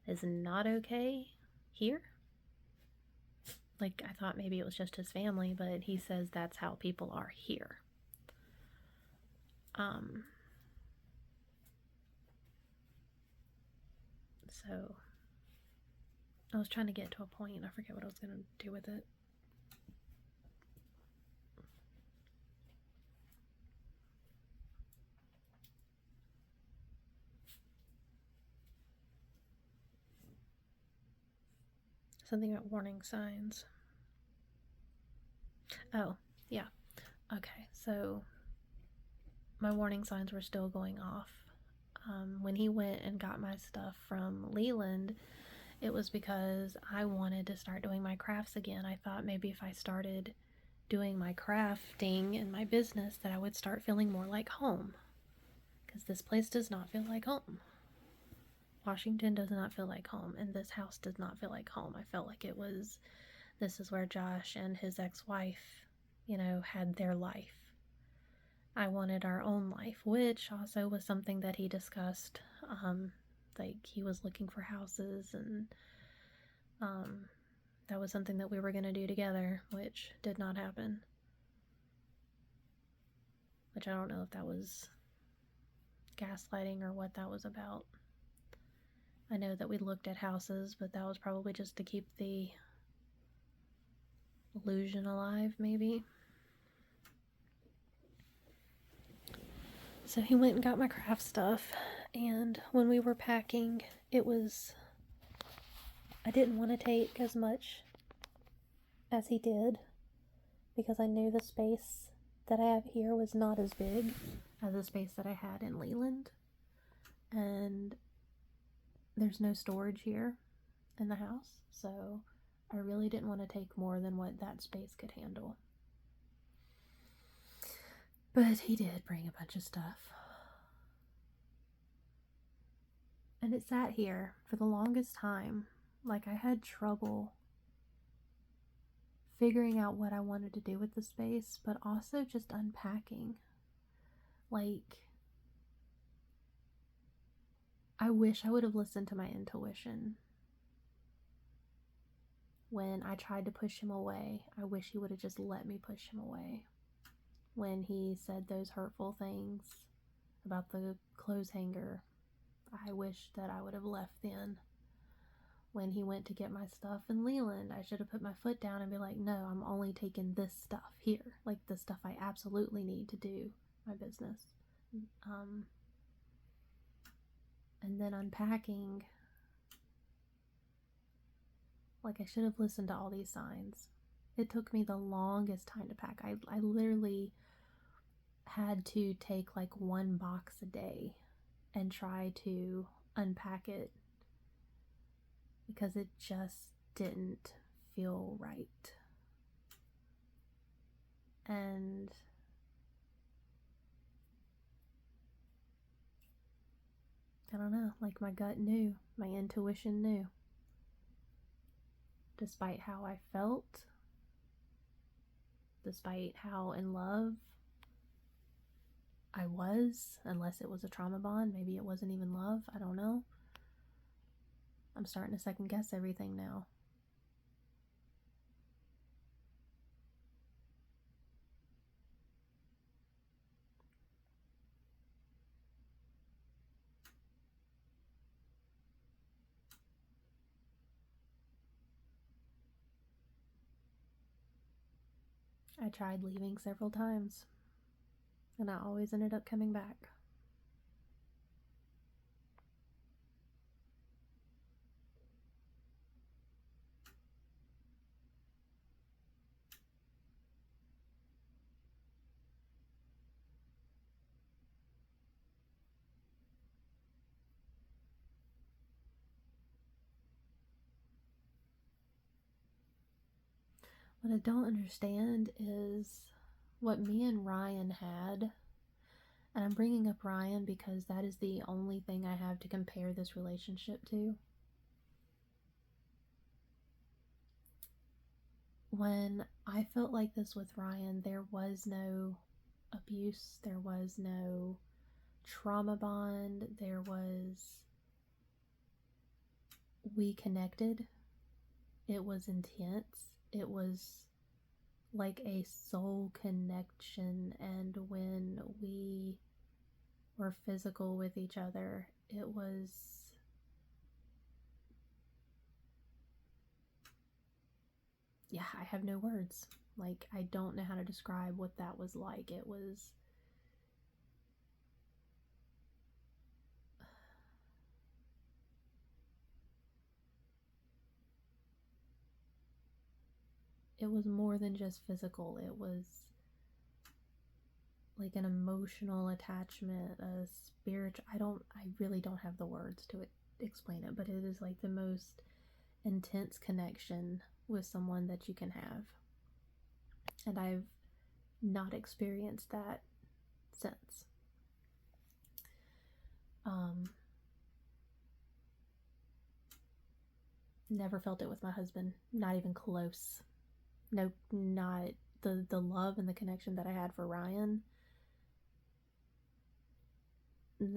is not okay here. Like, I thought maybe it was just his family, but he says that's how people are here. So I was trying to get to a point. I forget what I was going to do with it. Something about warning signs. Oh, yeah. Okay, so my warning signs were still going off. When he went and got my stuff from Leland, it was because I wanted to start doing my crafts again. I thought maybe if I started doing my crafting in my business that I would start feeling more like home. Because this place does not feel like home. Washington does not feel like home, and this house does not feel like home. I felt like this is where Josh and his ex-wife, had their life. I wanted our own life, which also was something that he discussed. Like, he was looking for houses, and that was something that we were going to do together, which did not happen. Which I don't know if that was gaslighting or what that was about. I know that we looked at houses, but that was probably just to keep the illusion alive, maybe. So he went and got my craft stuff, and when we were packing, I didn't want to take as much as he did, because I knew the space that I have here was not as big as the space that I had in Leland, and there's no storage here in the house, so I really didn't want to take more than what that space could handle. But he did bring a bunch of stuff. And it sat here for the longest time. Like, I had trouble figuring out what I wanted to do with the space, but also just unpacking. Like, I wish I would have listened to my intuition. When I tried to push him away, I wish he would have just let me push him away. When he said those hurtful things about the clothes hanger, I wish that I would have left then. When he went to get my stuff in Leland, I should have put my foot down and be like, no, I'm only taking this stuff here. Like the stuff I absolutely need to do my business. And then unpacking, like I should have listened to all these signs. It took me the longest time to pack. I literally had to take like one box a day and try to unpack it because it just didn't feel right. And I don't know, like my gut knew, my intuition knew. Despite how I felt, despite how in love I was, unless it was a trauma bond, maybe it wasn't even love, I don't know. I'm starting to second guess everything now. I tried leaving several times, and I always ended up coming back. What I don't understand is what me and Ryan had, and I'm bringing up Ryan because that is the only thing I have to compare this relationship to. When I felt like this with Ryan, there was no abuse, there was no trauma bond, we connected. It was intense. It was like a soul connection, and when we were physical with each other, it was I have no words. Like, I don't know how to describe what that was like. It was more than just physical. It was like an emotional attachment, a spiritual, I really don't have the words to explain it, but it is like the most intense connection with someone that you can have. And I've not experienced that since. Never felt it with my husband, not even close. Nope, not the love and the connection that I had for Ryan.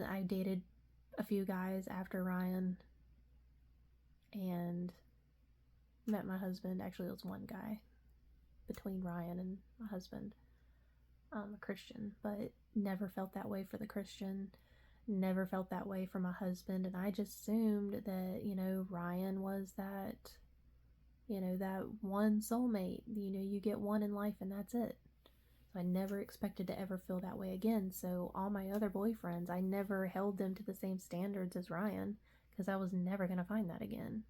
I dated a few guys after Ryan and met my husband. Actually, it was one guy between Ryan and my husband, a Christian, but never felt that way for the Christian, never felt that way for my husband. And I just assumed that, Ryan was that, that one soulmate. You get one in life and that's it. So I never expected to ever feel that way again. So all my other boyfriends, I never held them to the same standards as Ryan because I was never going to find that again.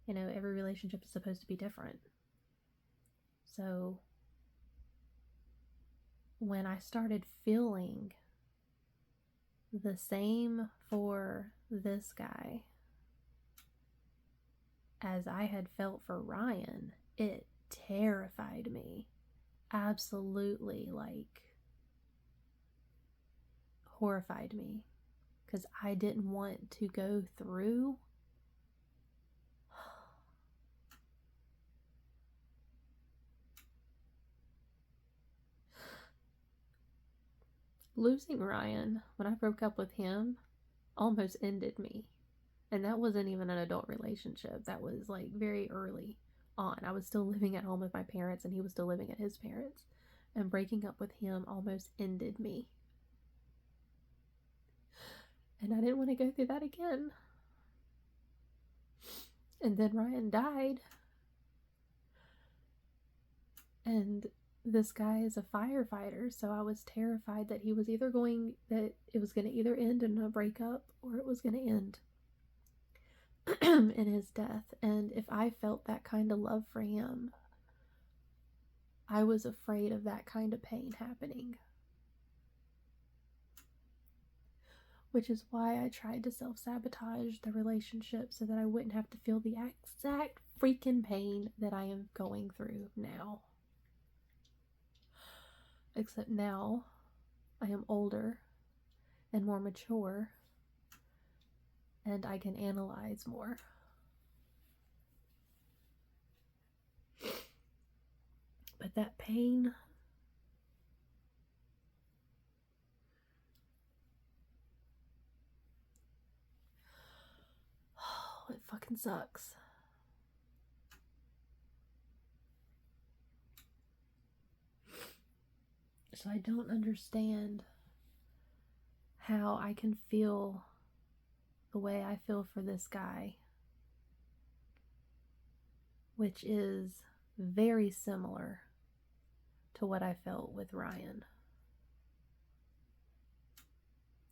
Every relationship is supposed to be different. So when I started feeling the same for this guy as I had felt for Ryan, it terrified me. Absolutely, horrified me. Because I didn't want to go through losing Ryan. When I broke up with him, almost ended me. And that wasn't even an adult relationship. That was like very early on. I was still living at home with my parents and he was still living at his parents. And breaking up with him almost ended me. And I didn't want to go through that again. And then Ryan died. And this guy is a firefighter, so I was terrified that it was going to either end in a breakup or it was going to end in his death. And if I felt that kind of love for him, I was afraid of that kind of pain happening. Which is why I tried to self-sabotage the relationship so that I wouldn't have to feel the exact freaking pain that I am going through now. Except now, I am older and more mature, and I can analyze more. But that pain, oh, it fucking sucks. So I don't understand how I can feel the way I feel for this guy, which is very similar to what I felt with Ryan.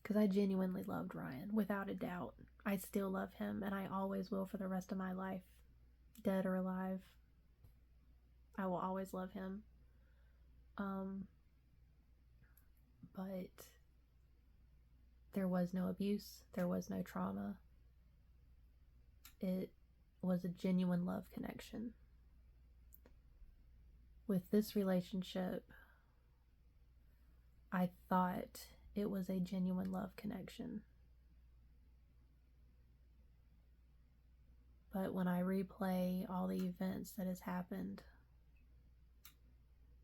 Because I genuinely loved Ryan, without a doubt. I still love him, and I always will for the rest of my life. Dead or alive, I will always love him. But there was no abuse, there was no trauma. It was a genuine love connection. With this relationship, I thought it was a genuine love connection. But when I replay all the events that has happened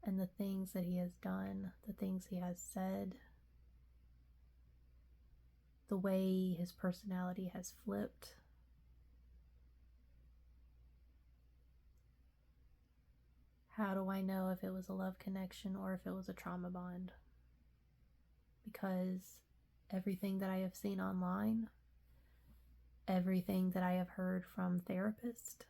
and the things that he has done, the things he has said, the way his personality has flipped, how do I know if it was a love connection or if it was a trauma bond? Because everything that I have seen online, everything that I have heard from therapists,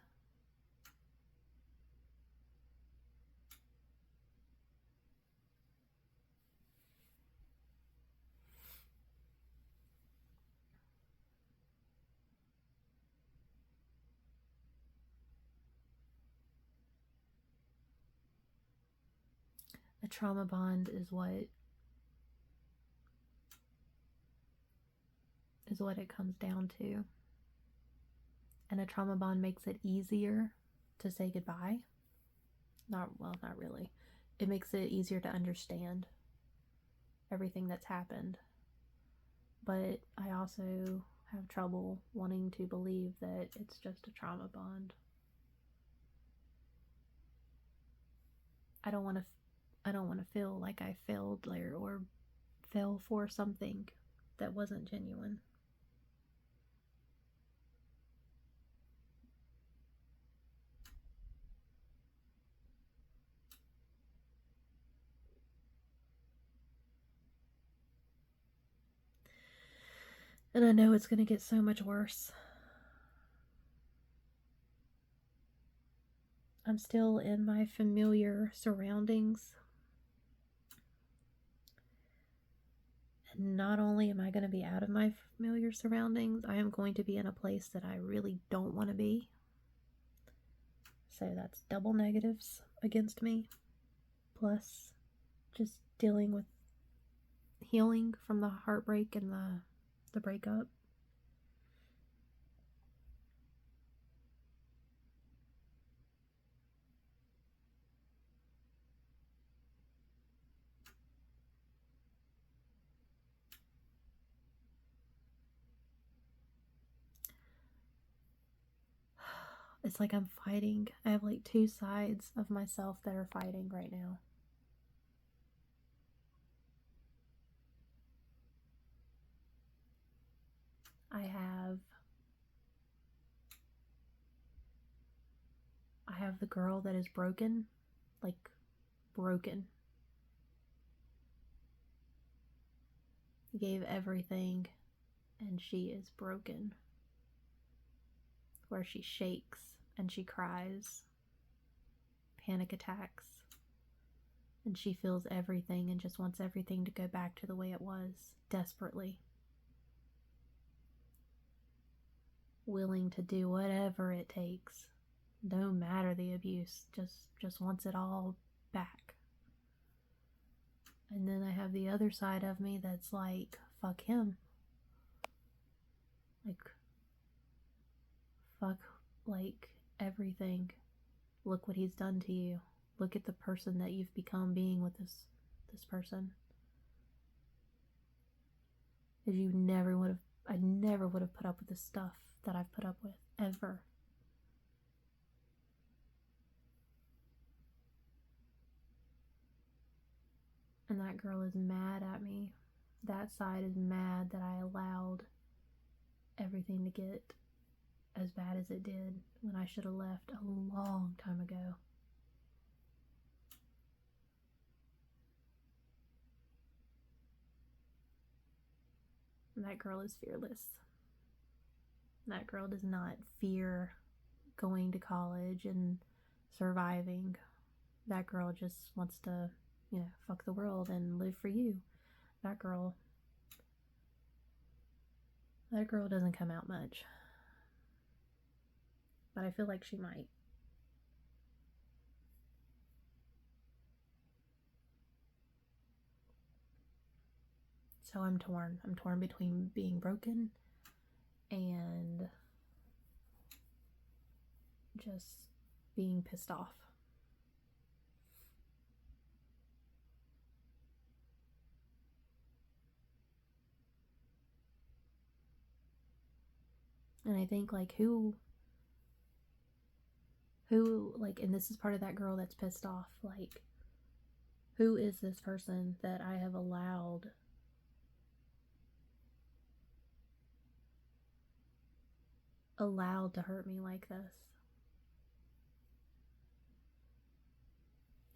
a trauma bond is what it comes down to. And a trauma bond makes it easier to say goodbye. Not really. It makes it easier to understand everything that's happened. But I also have trouble wanting to believe that it's just a trauma bond. I don't want to feel like I failed or fell for something that wasn't genuine. And I know it's going to get so much worse. I'm still in my familiar surroundings. And not only am I going to be out of my familiar surroundings, I am going to be in a place that I really don't want to be. So that's double negatives against me. Plus just dealing with healing from the heartbreak and the breakup. It's like I'm fighting. I have like two sides of myself that are fighting right now. I have the girl that is broken, like broken. Gave everything and she is broken. Where she shakes and she cries, panic attacks, and she feels everything and just wants everything to go back to the way it was, desperately. Willing to do whatever it takes, no matter the abuse, just wants it all back. And then I have the other side of me that's like, fuck him. Like, fuck, like, everything. Look what he's done to you. Look at the person that you've become being with this person. Because I never would have put up with the stuff that I've put up with, ever. And that girl is mad at me. That side is mad that I allowed everything to get as bad as it did when I should have left a long time ago. And that girl is fearless. That girl does not fear going to college and surviving. That girl just wants to, fuck the world and live for you. That girl doesn't come out much. But I feel like she might. So I'm torn. I'm torn between being broken and just being pissed off. And I think, like, who, like, and this is part of that girl that's pissed off, like, who is this person that I have allowed to hurt me like this?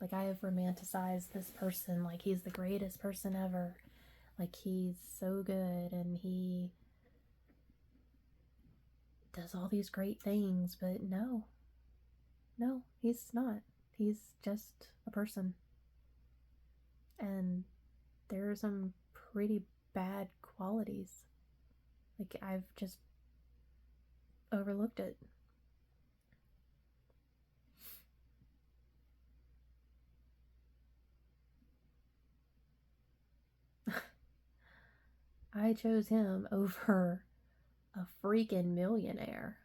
Like, I have romanticized this person like he's the greatest person ever. Like, he's so good and he does all these great things, but no, he's not. He's just a person. And there are some pretty bad qualities. Like, I've just overlooked it. I chose him over a freaking millionaire.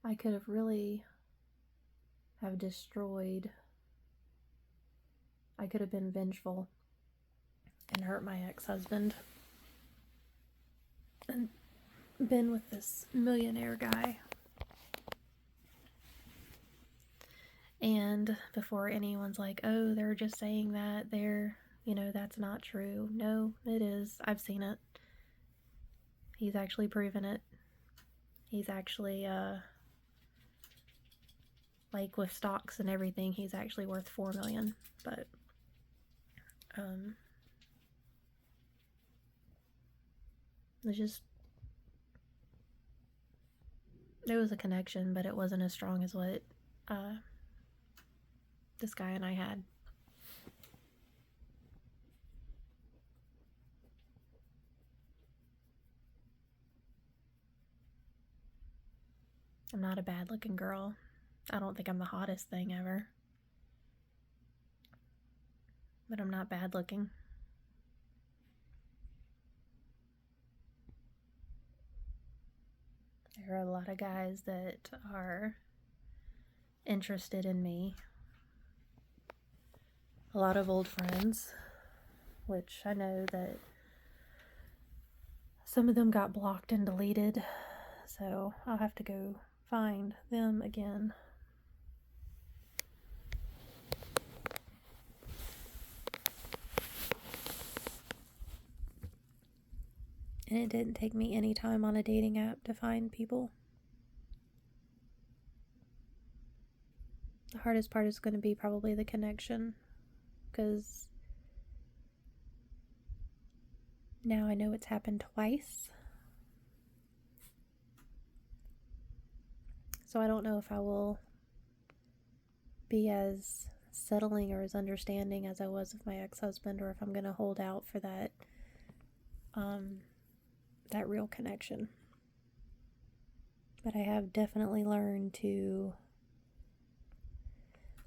I could have really have destroyed. I could have been vengeful and hurt my ex-husband and been with this millionaire guy. And before anyone's like, oh, they're just saying that, that's not true. No, it is. I've seen it. He's actually proven it. He's actually, like, with stocks and everything, he's actually worth $4 million. But, there was a connection, but it wasn't as strong as what, this guy and I had. I'm not a bad looking girl. I don't think I'm the hottest thing ever. But I'm not bad looking. There are a lot of guys that are interested in me a lot of old friends, which I know that some of them got blocked and deleted, so I'll have to go find them again. And it didn't take me any time on a dating app to find people. The hardest part is going to be probably the connection, because now I know it's happened twice. So I don't know if I will be as settling or as understanding as I was with my ex-husband, or if I'm going to hold out for that that real connection. But I have definitely learned to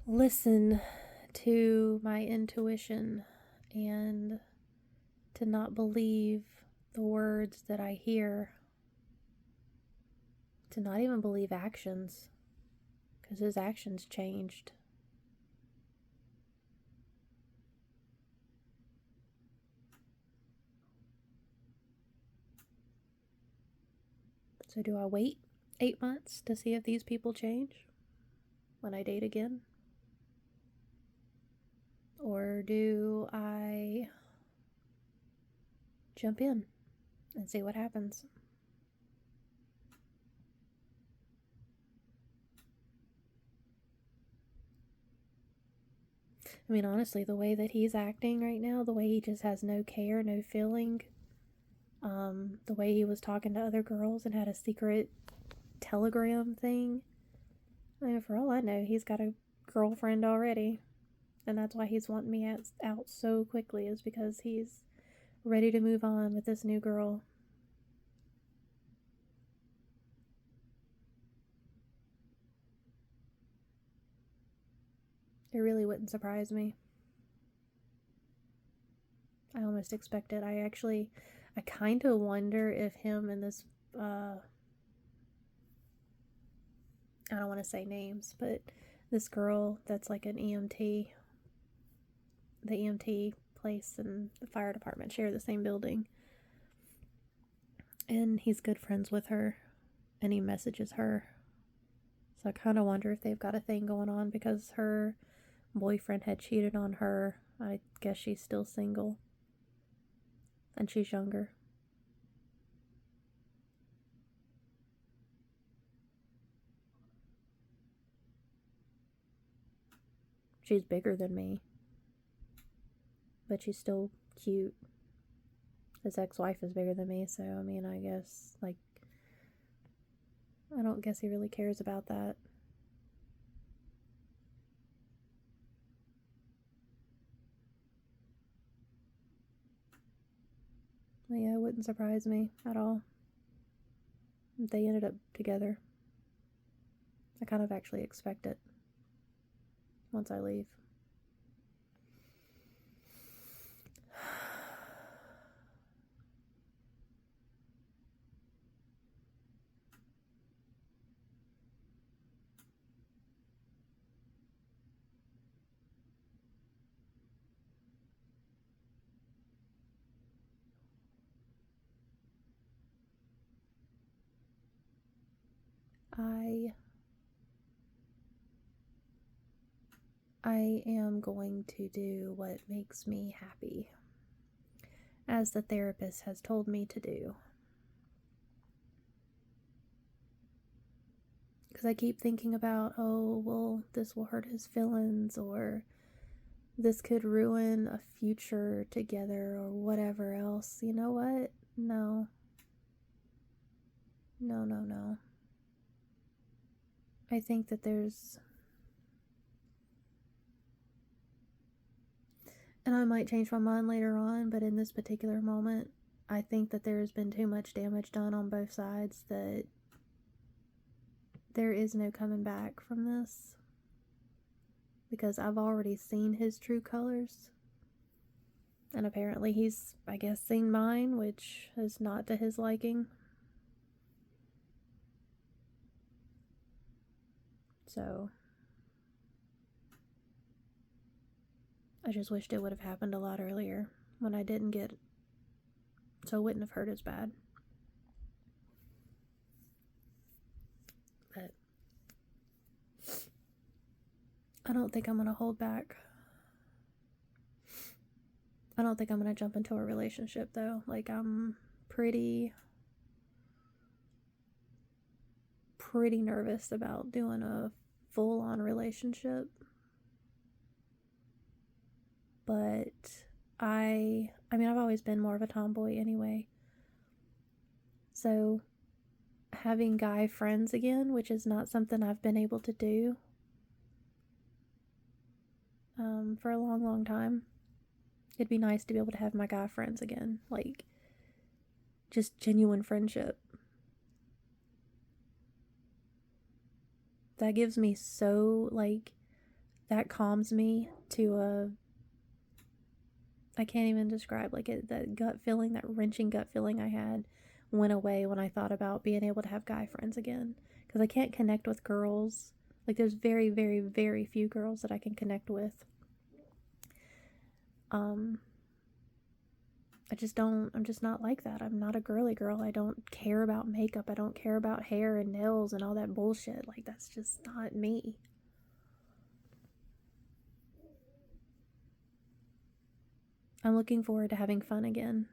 listen to my intuition and to not believe the words that I hear, to not even believe actions, because his actions changed. So do I wait 8 months to see if these people change when I date again? Or do I jump in and see what happens? I mean, honestly, the way that he's acting right now, the way he just has no care, no feeling, the way he was talking to other girls and had a secret Telegram thing. I mean, for all I know, he's got a girlfriend already. And that's why he's wanting me out so quickly, is because he's ready to move on with this new girl. It really wouldn't surprise me. I almost expect it. I kind of wonder if him and this, I don't want to say names, but this girl that's like an EMT, the EMT place and the fire department share the same building. And he's good friends with her, and he messages her. So I kind of wonder if they've got a thing going on, because her boyfriend had cheated on her. I guess she's still single. And she's younger. She's bigger than me. But she's still cute. His ex-wife is bigger than me, so I mean, I guess, like, I don't guess he really cares about that. But yeah, it wouldn't surprise me at all if they ended up together. I kind of actually expect it once I leave. I am going to do what makes me happy, as the therapist has told me to do. Because I keep thinking about, oh, well, this will hurt his feelings, or this could ruin a future together, or whatever else. You know what? No. No, no, no. I think that there's... And I might change my mind later on, but in this particular moment, I think that there has been too much damage done on both sides, that there is no coming back from this. Because I've already seen his true colors. And apparently he's, I guess, seen mine, which is not to his liking. So I just wished it would have happened a lot earlier when I didn't get, so it wouldn't have hurt as bad. But I don't think I'm going to hold back. I don't think I'm going to jump into a relationship though. Like, I'm pretty nervous about doing a full-on relationship. But I mean, I've always been more of a tomboy anyway. So having guy friends again, which is not something I've been able to do for a long, long time. It'd be nice to be able to have my guy friends again. Like, just genuine friendship. That gives me so, like, that calms me to I can't even describe, like, that gut feeling, that wrenching gut feeling I had went away when I thought about being able to have guy friends again. Because I can't connect with girls. Like, there's very, very, very few girls that I can connect with. I'm just not like that. I'm not a girly girl. I don't care about makeup. I don't care about hair and nails and all that bullshit. Like, that's just not me. I'm looking forward to having fun again.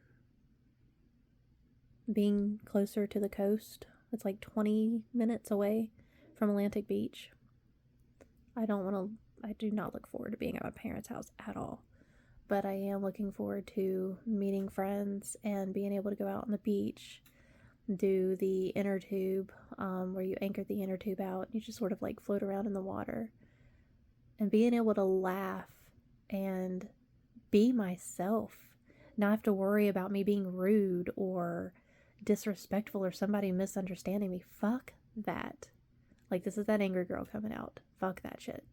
Being closer to the coast. It's like 20 minutes away from Atlantic Beach. I do not look forward to being at my parents' house at all. But I am looking forward to meeting friends and being able to go out on the beach, do the inner tube, where you anchor the inner tube out. And you just sort of like float around in the water. And being able to laugh and be myself. Not have to worry about me being rude or disrespectful or somebody misunderstanding me. Fuck that. Like, this is that angry girl coming out. Fuck that shit.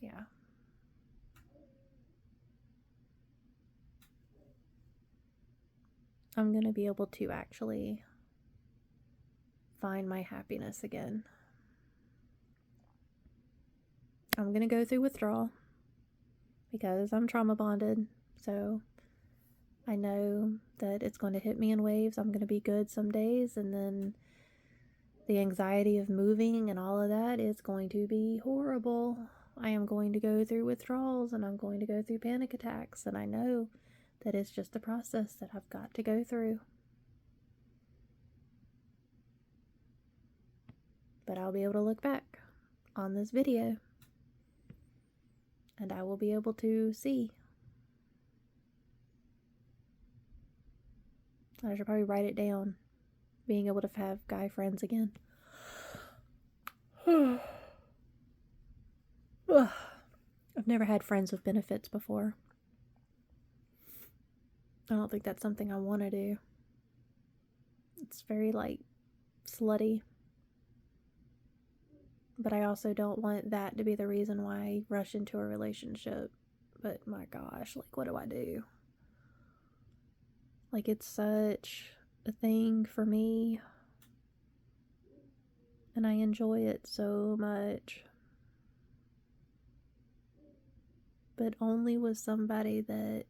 Yeah. I'm gonna be able to actually find my happiness again. I'm gonna go through withdrawal because I'm trauma bonded, so I know that it's going to hit me in waves. I'm gonna be good some days, and then the anxiety of moving and all of that is going to be horrible. I am going to go through withdrawals and I'm going to go through panic attacks, and I know that it's just a process that I've got to go through. But I'll be able to look back on this video and I will be able to see. I should probably write it down. Being able to have guy friends again. I've never had friends with benefits before. I don't think that's something I want to do. It's very, like, slutty. But I also don't want that to be the reason why I rush into a relationship. But my gosh, like, what do I do? Like, it's such a thing for me. And I enjoy it so much. But only with somebody that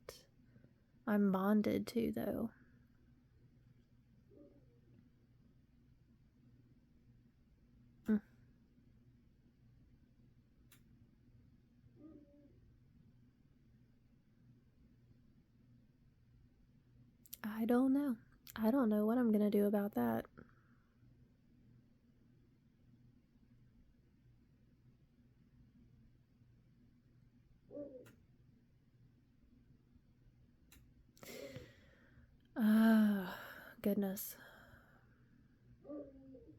I'm bonded to, though. I don't know. I don't know what I'm gonna do about that. Goodness.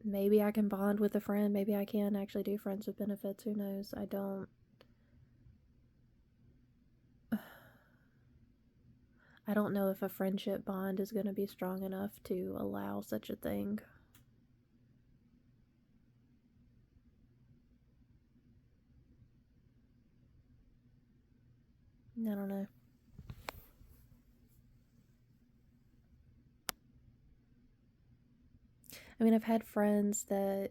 Maybe I can bond with a friend. Maybe I can actually do friends with benefits. Who knows? I don't know if a friendship bond is going to be strong enough to allow such a thing. I don't know. I mean, I've had friends that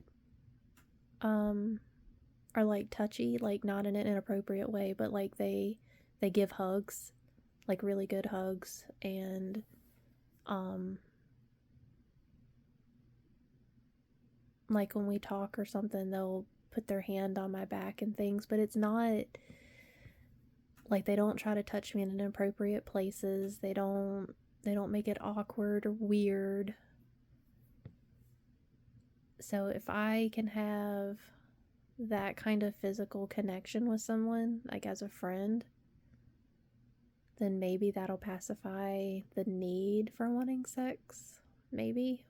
are like touchy, like not in an inappropriate way, but like they give hugs, like really good hugs, and um like when we talk or something, they'll put their hand on my back and things, but it's not like they don't try to touch me in inappropriate places. They don't make it awkward or weird. So if I can have that kind of physical connection with someone, like as a friend, then maybe that'll pacify the need for wanting sex. Maybe.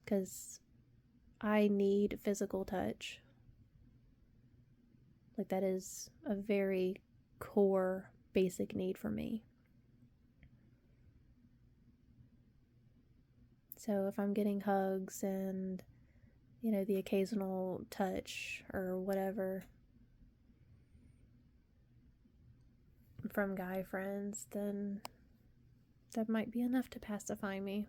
Because I need physical touch. Like, that is a very core, basic need for me. So if I'm getting hugs and, the occasional touch or whatever from guy friends, then that might be enough to pacify me.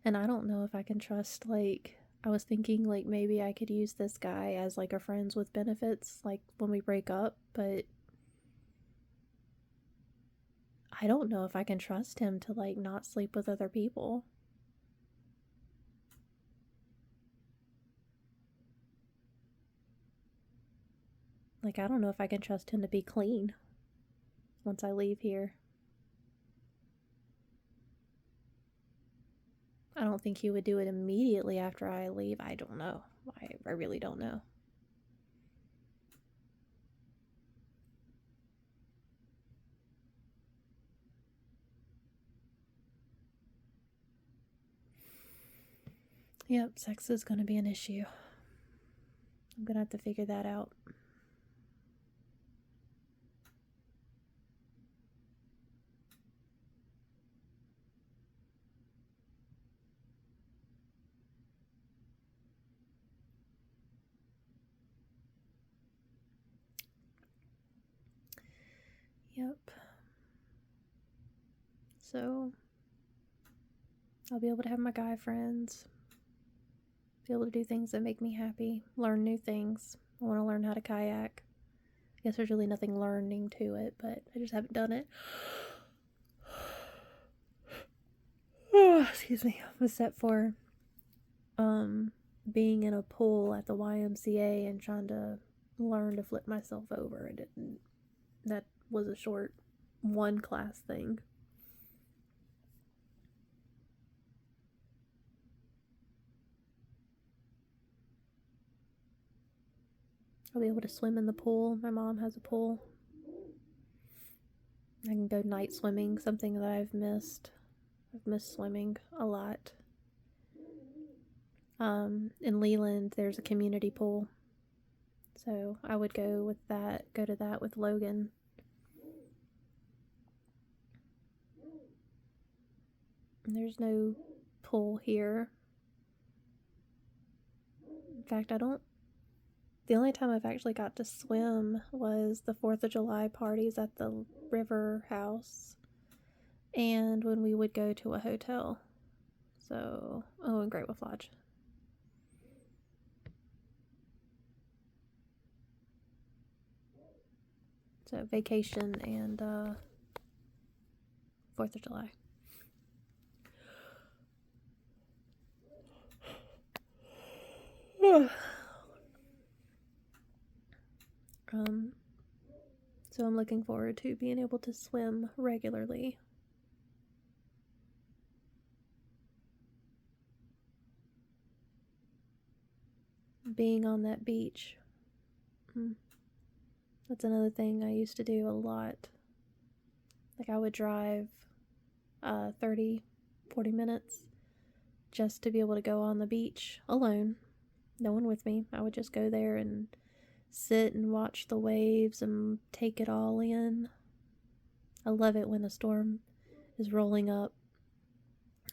And I don't know if I can trust, like, I was thinking, like, maybe I could use this guy as, like, a friends with benefits, like, when we break up, but I don't know if I can trust him to, like, not sleep with other people. Like, I don't know if I can trust him to be clean once I leave here. I don't think he would do it immediately after I leave. I don't know. I really don't know. Yep, sex is going to be an issue. I'm going to have to figure that out. Yep. So, I'll be able to have my guy friends, be able to do things that make me happy, learn new things. I want to learn how to kayak. I guess there's really nothing learning to it, but I just haven't done it. Oh, excuse me. Except for being in a pool at the YMCA and trying to learn to flip myself over. That was a short one class thing. I'll be able to swim in the pool. My mom has a pool. I can go night swimming, something that I've missed. I've missed swimming a lot. In Leland, there's a community pool. So I would go to that with Logan. And there's no pool here. In fact, the only time I've actually got to swim was the 4th of July parties at the river house and when we would go to a hotel. So, in Great Wolf Lodge. So, vacation and 4th of July. So I'm looking forward to being able to swim regularly. Being on that beach. That's another thing I used to do a lot. Like, I would drive 30, 40 minutes just to be able to go on the beach alone. No one with me. I would just go there and sit and watch the waves and take it all in. I love it when a storm is rolling up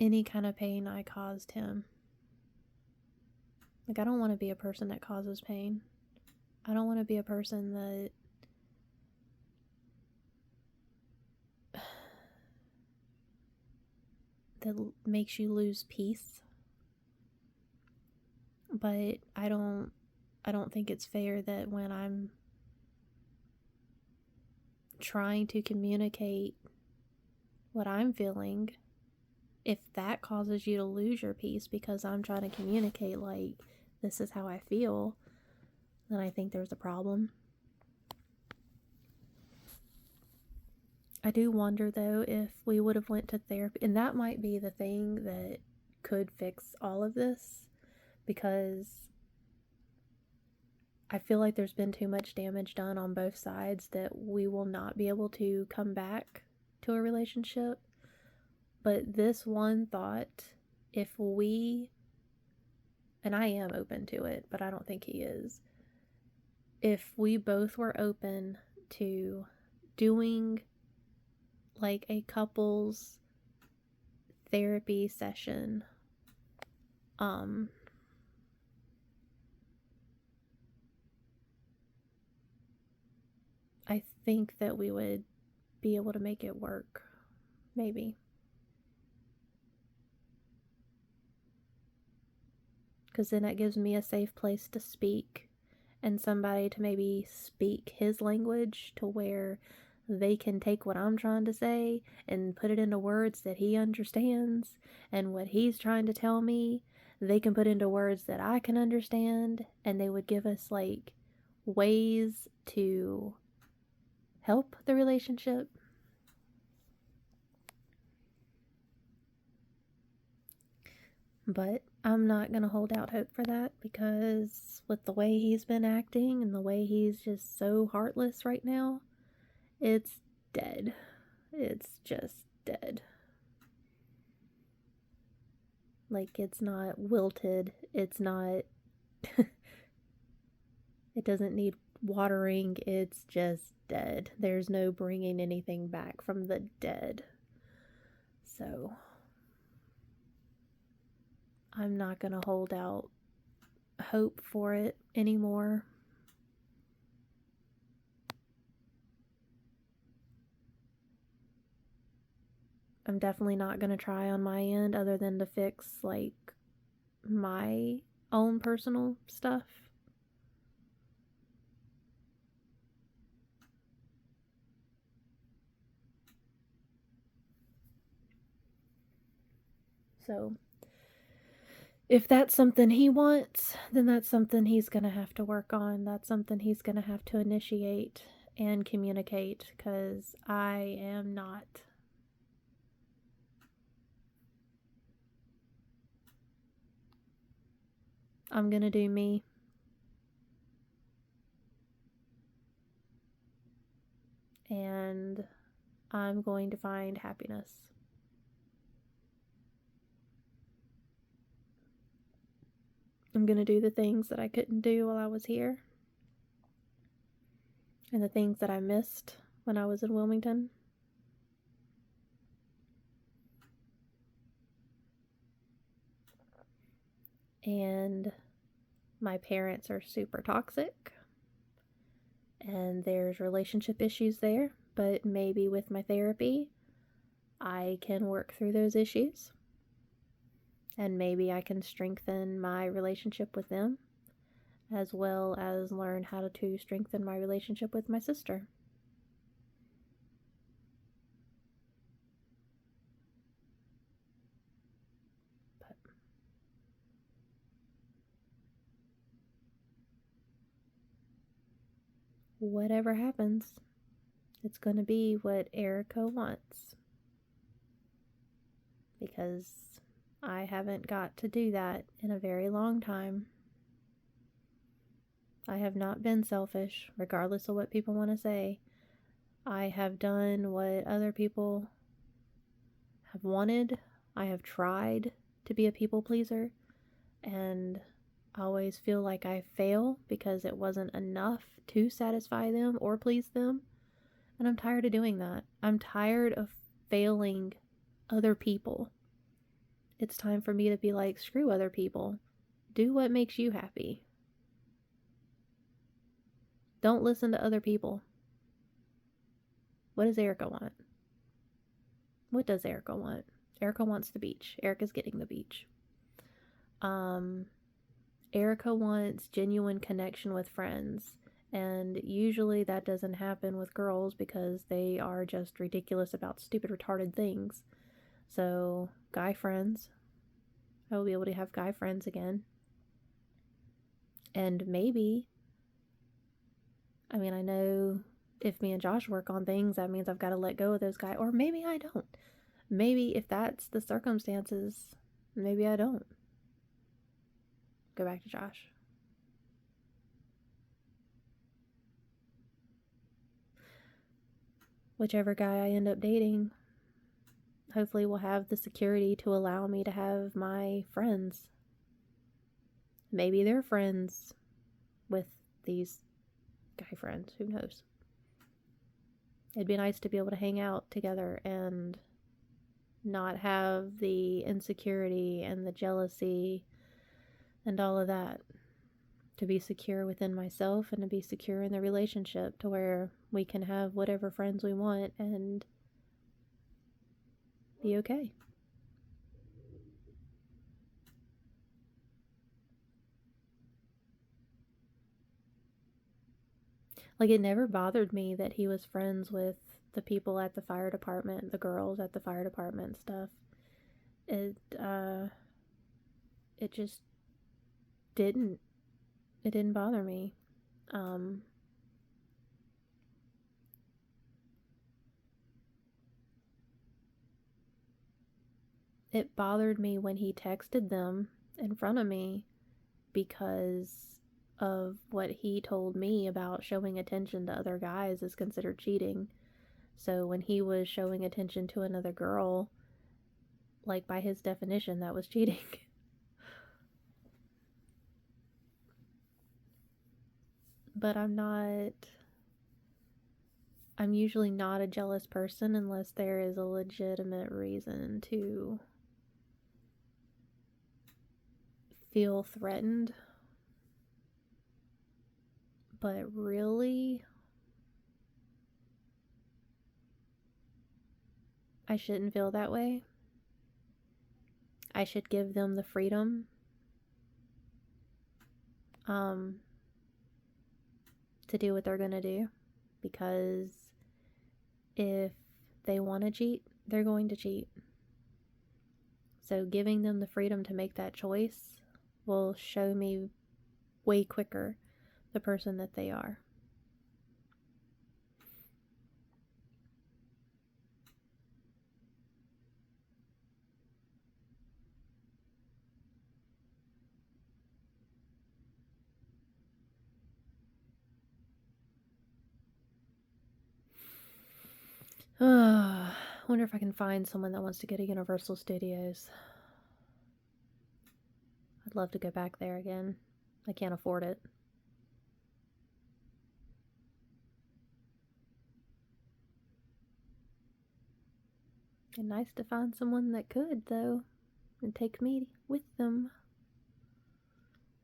any kind of pain I caused him. Like, I don't want to be a person that causes pain. I don't want to be a person that makes you lose peace. But I don't think it's fair that when I'm trying to communicate what I'm feeling, if that causes you to lose your peace because I'm trying to communicate, like, this is how I feel, then I think there's a problem. I do wonder, though, if we would have went to therapy, and that might be the thing that could fix all of this, because I feel like there's been too much damage done on both sides that we will not be able to come back to a relationship. But this one thought, if we, and I am open to it, but I don't think he is, if we both were open to doing like a couples therapy session, I think that we would be able to make it work. Maybe. Because then it gives me a safe place to speak and somebody to maybe speak his language to where they can take what I'm trying to say and put it into words that he understands, and what he's trying to tell me they can put into words that I can understand, and they would give us like ways to help the relationship. But I'm not going to hold out hope for that, because with the way he's been acting and the way he's just so heartless right now, it's dead. It's just dead. Like, it's not wilted. It's not... it doesn't need watering. It's just dead. There's no bringing anything back from the dead. So I'm not going to hold out hope for it anymore. I'm definitely not going to try on my end other than to fix like my own personal stuff. So if that's something he wants, then that's something he's going to have to work on. That's something he's going to have to initiate and communicate, because I am not. I'm going to do me. And I'm going to find happiness. I'm going to do the things that I couldn't do while I was here, and the things that I missed when I was in Wilmington. And my parents are super toxic, and there's relationship issues there, but maybe with my therapy, I can work through those issues, and maybe I can strengthen my relationship with them, as well as learn how to strengthen my relationship with my sister. But whatever happens, it's going to be what Erica wants, because I haven't got to do that in a very long time. I have not been selfish, regardless of what people want to say. I have done what other people have wanted. I have tried to be a people pleaser, and I always feel like I fail because it wasn't enough to satisfy them or please them. And I'm tired of doing that. I'm tired of failing other people. it's time for me to be like, screw other people. Do what makes you happy. Don't listen to other people. What does Erica want? What does Erica want? Erica wants the beach. Erica's getting the beach. Erica wants genuine connection with friends. And usually that doesn't happen with girls because they are just ridiculous about stupid, retarded things. So, guy friends. I will be able to have guy friends again. And maybe, I mean, I know if me and Josh work on things, that means I've got to let go of those guys. Or maybe I don't. Maybe if that's the circumstances, maybe I don't. Go back to Josh. Whichever guy I end up dating, hopefully will have the security to allow me to have my friends. Maybe they're friends with these guy friends. Who knows? It'd be nice to be able to hang out together and not have the insecurity and the jealousy and all of that. To be secure within myself and to be secure in the relationship to where we can have whatever friends we want and be okay. Like, it never bothered me that he was friends with the people at the fire department, the girls at the fire department and stuff. It just didn't. It didn't bother me. It bothered me when he texted them in front of me because of what he told me about showing attention to other guys is considered cheating. So when he was showing attention to another girl, like by his definition, that was cheating. But I'm usually not a jealous person unless there is a legitimate reason to feel threatened. But really, I shouldn't feel that way. I should give them the freedom to do what they're going to do, because if they want to cheat, they're going to cheat. So giving them the freedom to make that choice will show me way quicker the person that they are. Wonder if I can find someone that wants to go to Universal Studios. I'd love to go back there again. I can't afford it. And nice to find someone that could, though, and take me with them.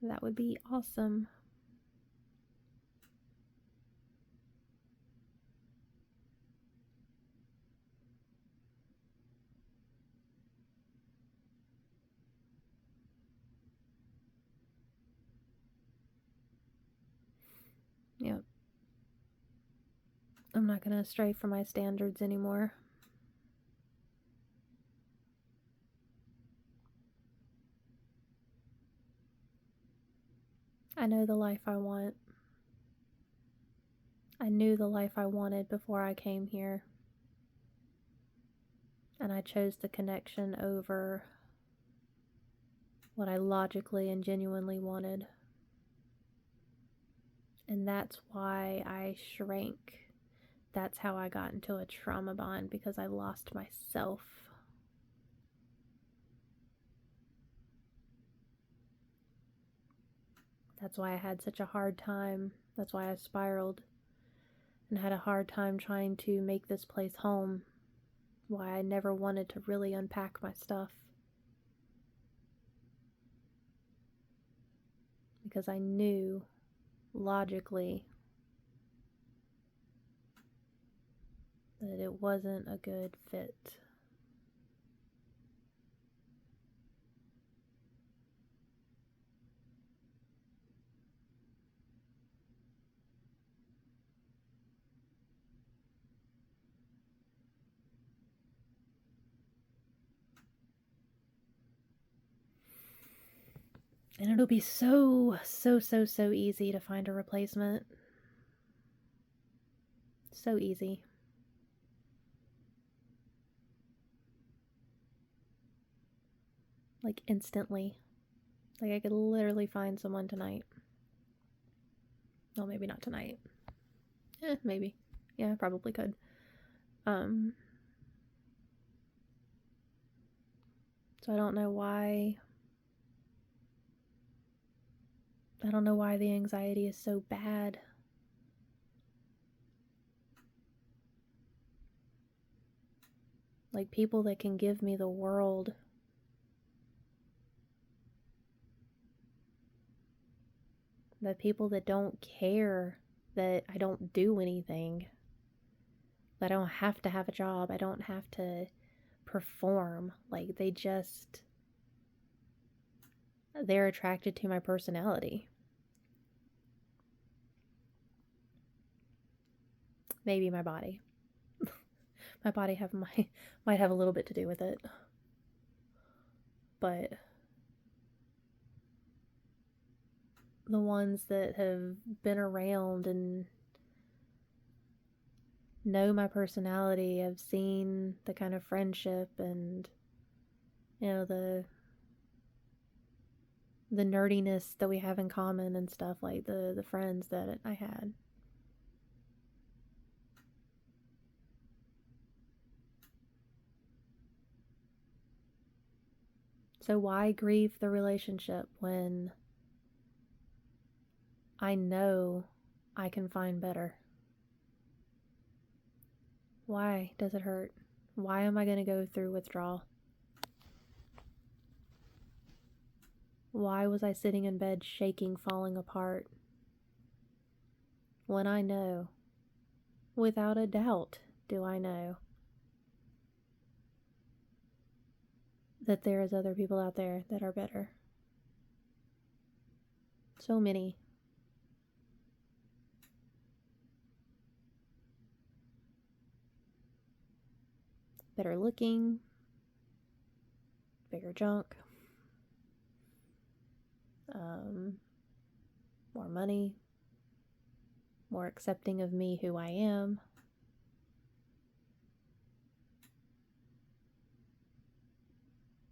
That would be awesome. Yep. I'm not gonna stray from my standards anymore. I know the life I want. I knew the life I wanted before I came here. And I chose the connection over what I logically and genuinely wanted. And that's why I shrank. That's how I got into a trauma bond, because I lost myself. That's why I had such a hard time. That's why I spiraled and had a hard time trying to make this place home. Why I never wanted to really unpack my stuff. because I knew logically that it wasn't a good fit. And it'll be so easy to find a replacement. So easy. Like instantly. Like I could literally find someone tonight. Well, maybe not tonight. Maybe. Yeah, I probably could. So I don't know why the anxiety is so bad. Like people that can give me the world. The people that don't care that I don't do anything. That I don't have to have a job. I don't have to perform. Like they're attracted to my personality. Maybe my body. My body might have a little bit to do with it. But the ones that have been around and know my personality, have seen the kind of friendship and the nerdiness that we have in common and stuff, like the friends that I had. So why grieve the relationship when I know I can find better? Why does it hurt? Why am I going to go through withdrawal? Why was I sitting in bed shaking, falling apart? When I know, without a doubt, do I know that there is other people out there that are better. So many. Better looking, bigger junk, more money, more accepting of me who I am.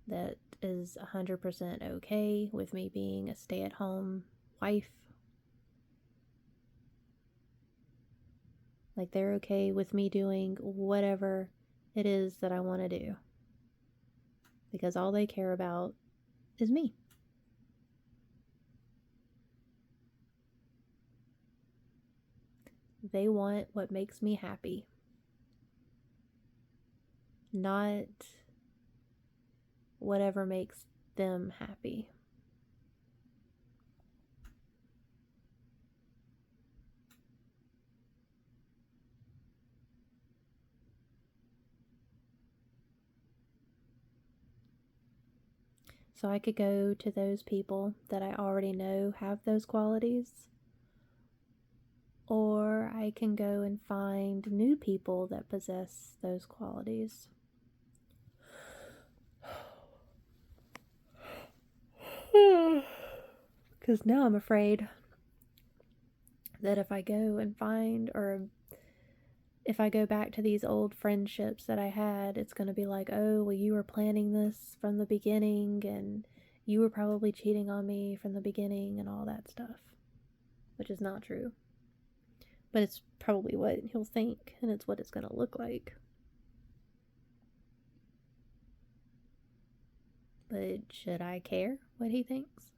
That is 100% okay with me being a stay-at-home wife. Like they're okay with me doing whatever it is that I want to do. Because all they care about is me. They want what makes me happy. Not whatever makes them happy. So I could go to those people that I already know have those qualities, or I can go and find new people that possess those qualities. Because now I'm afraid that if I go and find, or if I go back to these old friendships that I had, it's going to be like, oh, well, you were planning this from the beginning, and you were probably cheating on me from the beginning, and all that stuff. Which is not true. But it's probably what he'll think, and it's what it's going to look like. But should I care what he thinks?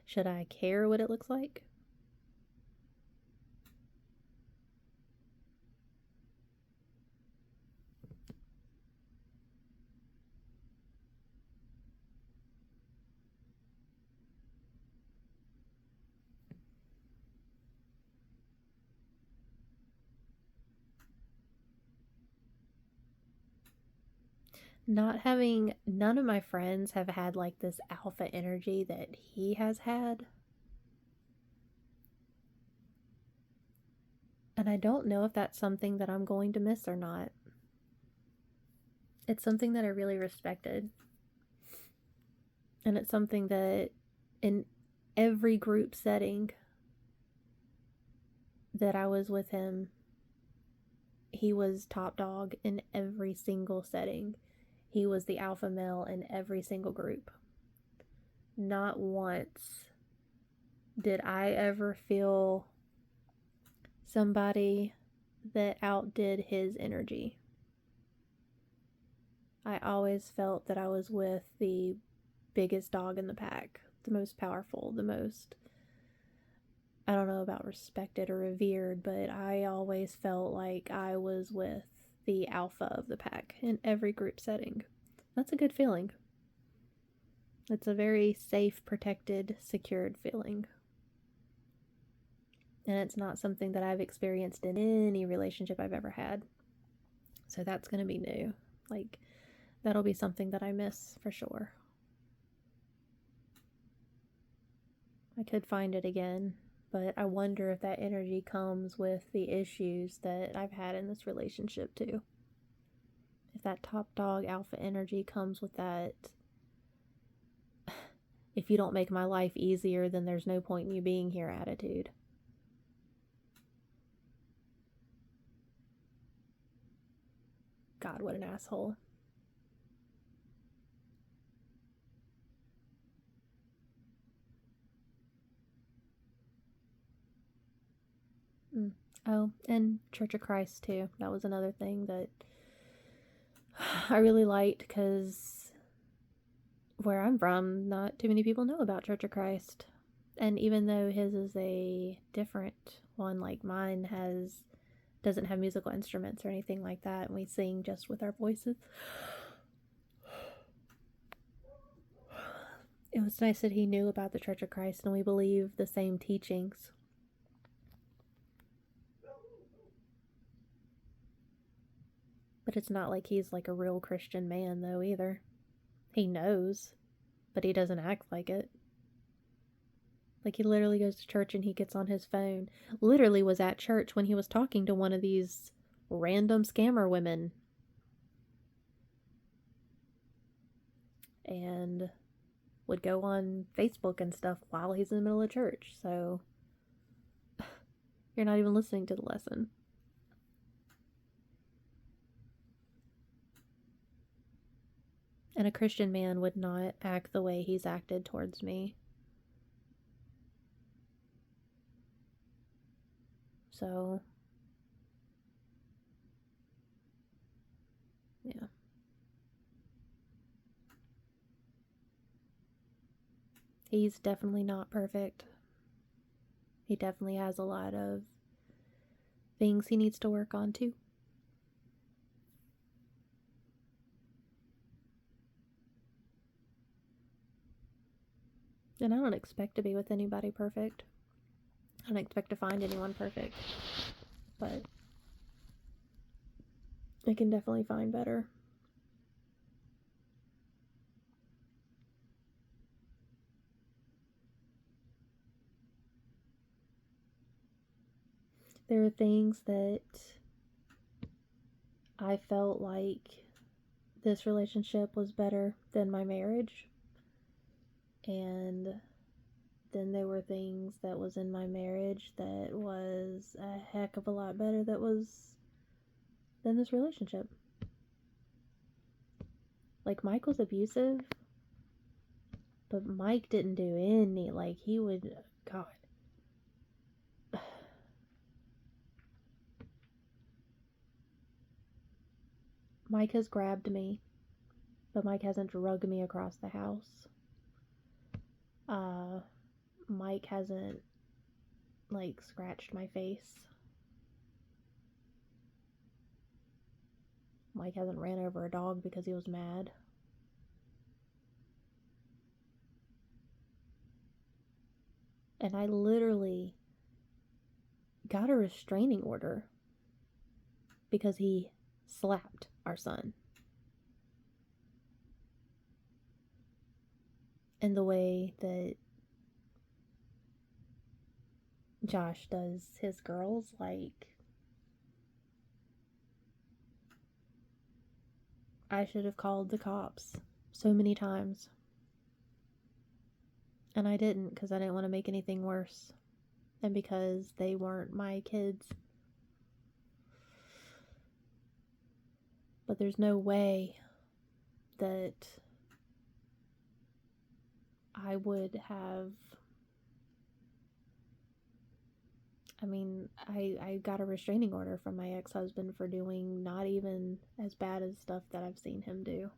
Should I care what it looks like? none of my friends have had like this alpha energy that he has had. And I don't know if that's something that I'm going to miss or not. It's something that I really respected. And it's something that in every group setting that I was with him, he was top dog in every single setting. He was the alpha male in every single group. Not once did I ever feel somebody that outdid his energy. I always felt that I was with the biggest dog in the pack, the most powerful, the most, I don't know about respected or revered, but I always felt like I was with the alpha of the pack in every group setting. That's a good feeling. It's a very safe, protected, secured feeling. And it's not something that I've experienced in any relationship I've ever had. So that's going to be new. Like, that'll be something that I miss for sure. I could find it again, but I wonder if that energy comes with the issues that I've had in this relationship too. If that top dog alpha energy comes with that, if you don't make my life easier, then there's no point in you being here attitude. God, what an asshole. Oh, and Church of Christ too. That was another thing that I really liked because where I'm from, not too many people know about Church of Christ. And even though his is a different one, like mine doesn't have musical instruments or anything like that, and we sing just with our voices. It was nice that he knew about the Church of Christ and we believe the same teachings. But it's not like he's like a real Christian man, though, either. He knows, but he doesn't act like it. Like, he literally goes to church and he gets on his phone. Literally was at church when he was talking to one of these random scammer women. And would go on Facebook and stuff while he's in the middle of church. So, you're not even listening to the lesson. And a Christian man would not act the way he's acted towards me. So, yeah. He's definitely not perfect. He definitely has a lot of things he needs to work on too. And I don't expect to be with anybody perfect. I don't expect to find anyone perfect. But I can definitely find better. There are things that I felt like this relationship was better than my marriage. And then there were things that was in my marriage that was a heck of a lot better than this relationship. Like, Mike was abusive, but Mike didn't do any, like, he would, God. Mike has grabbed me, but Mike hasn't drugged me across the house. Mike hasn't, like, scratched my face. Mike hasn't ran over a dog because he was mad. And I literally got a restraining order because he slapped our son. in the way that Josh does his girls. Like, I should have called the cops so many times. And I didn't, because I didn't want to make anything worse. And because they weren't my kids. But there's no way that I would have... I mean, I got a restraining order from my ex-husband for doing not even as bad as stuff that I've seen him do.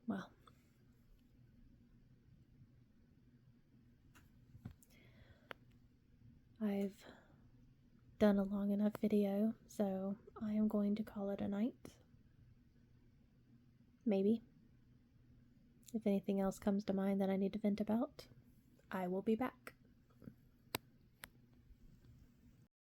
Well, I've done a long enough video, so I am going to call it a night. Maybe. If anything else comes to mind that I need to vent about, I will be back.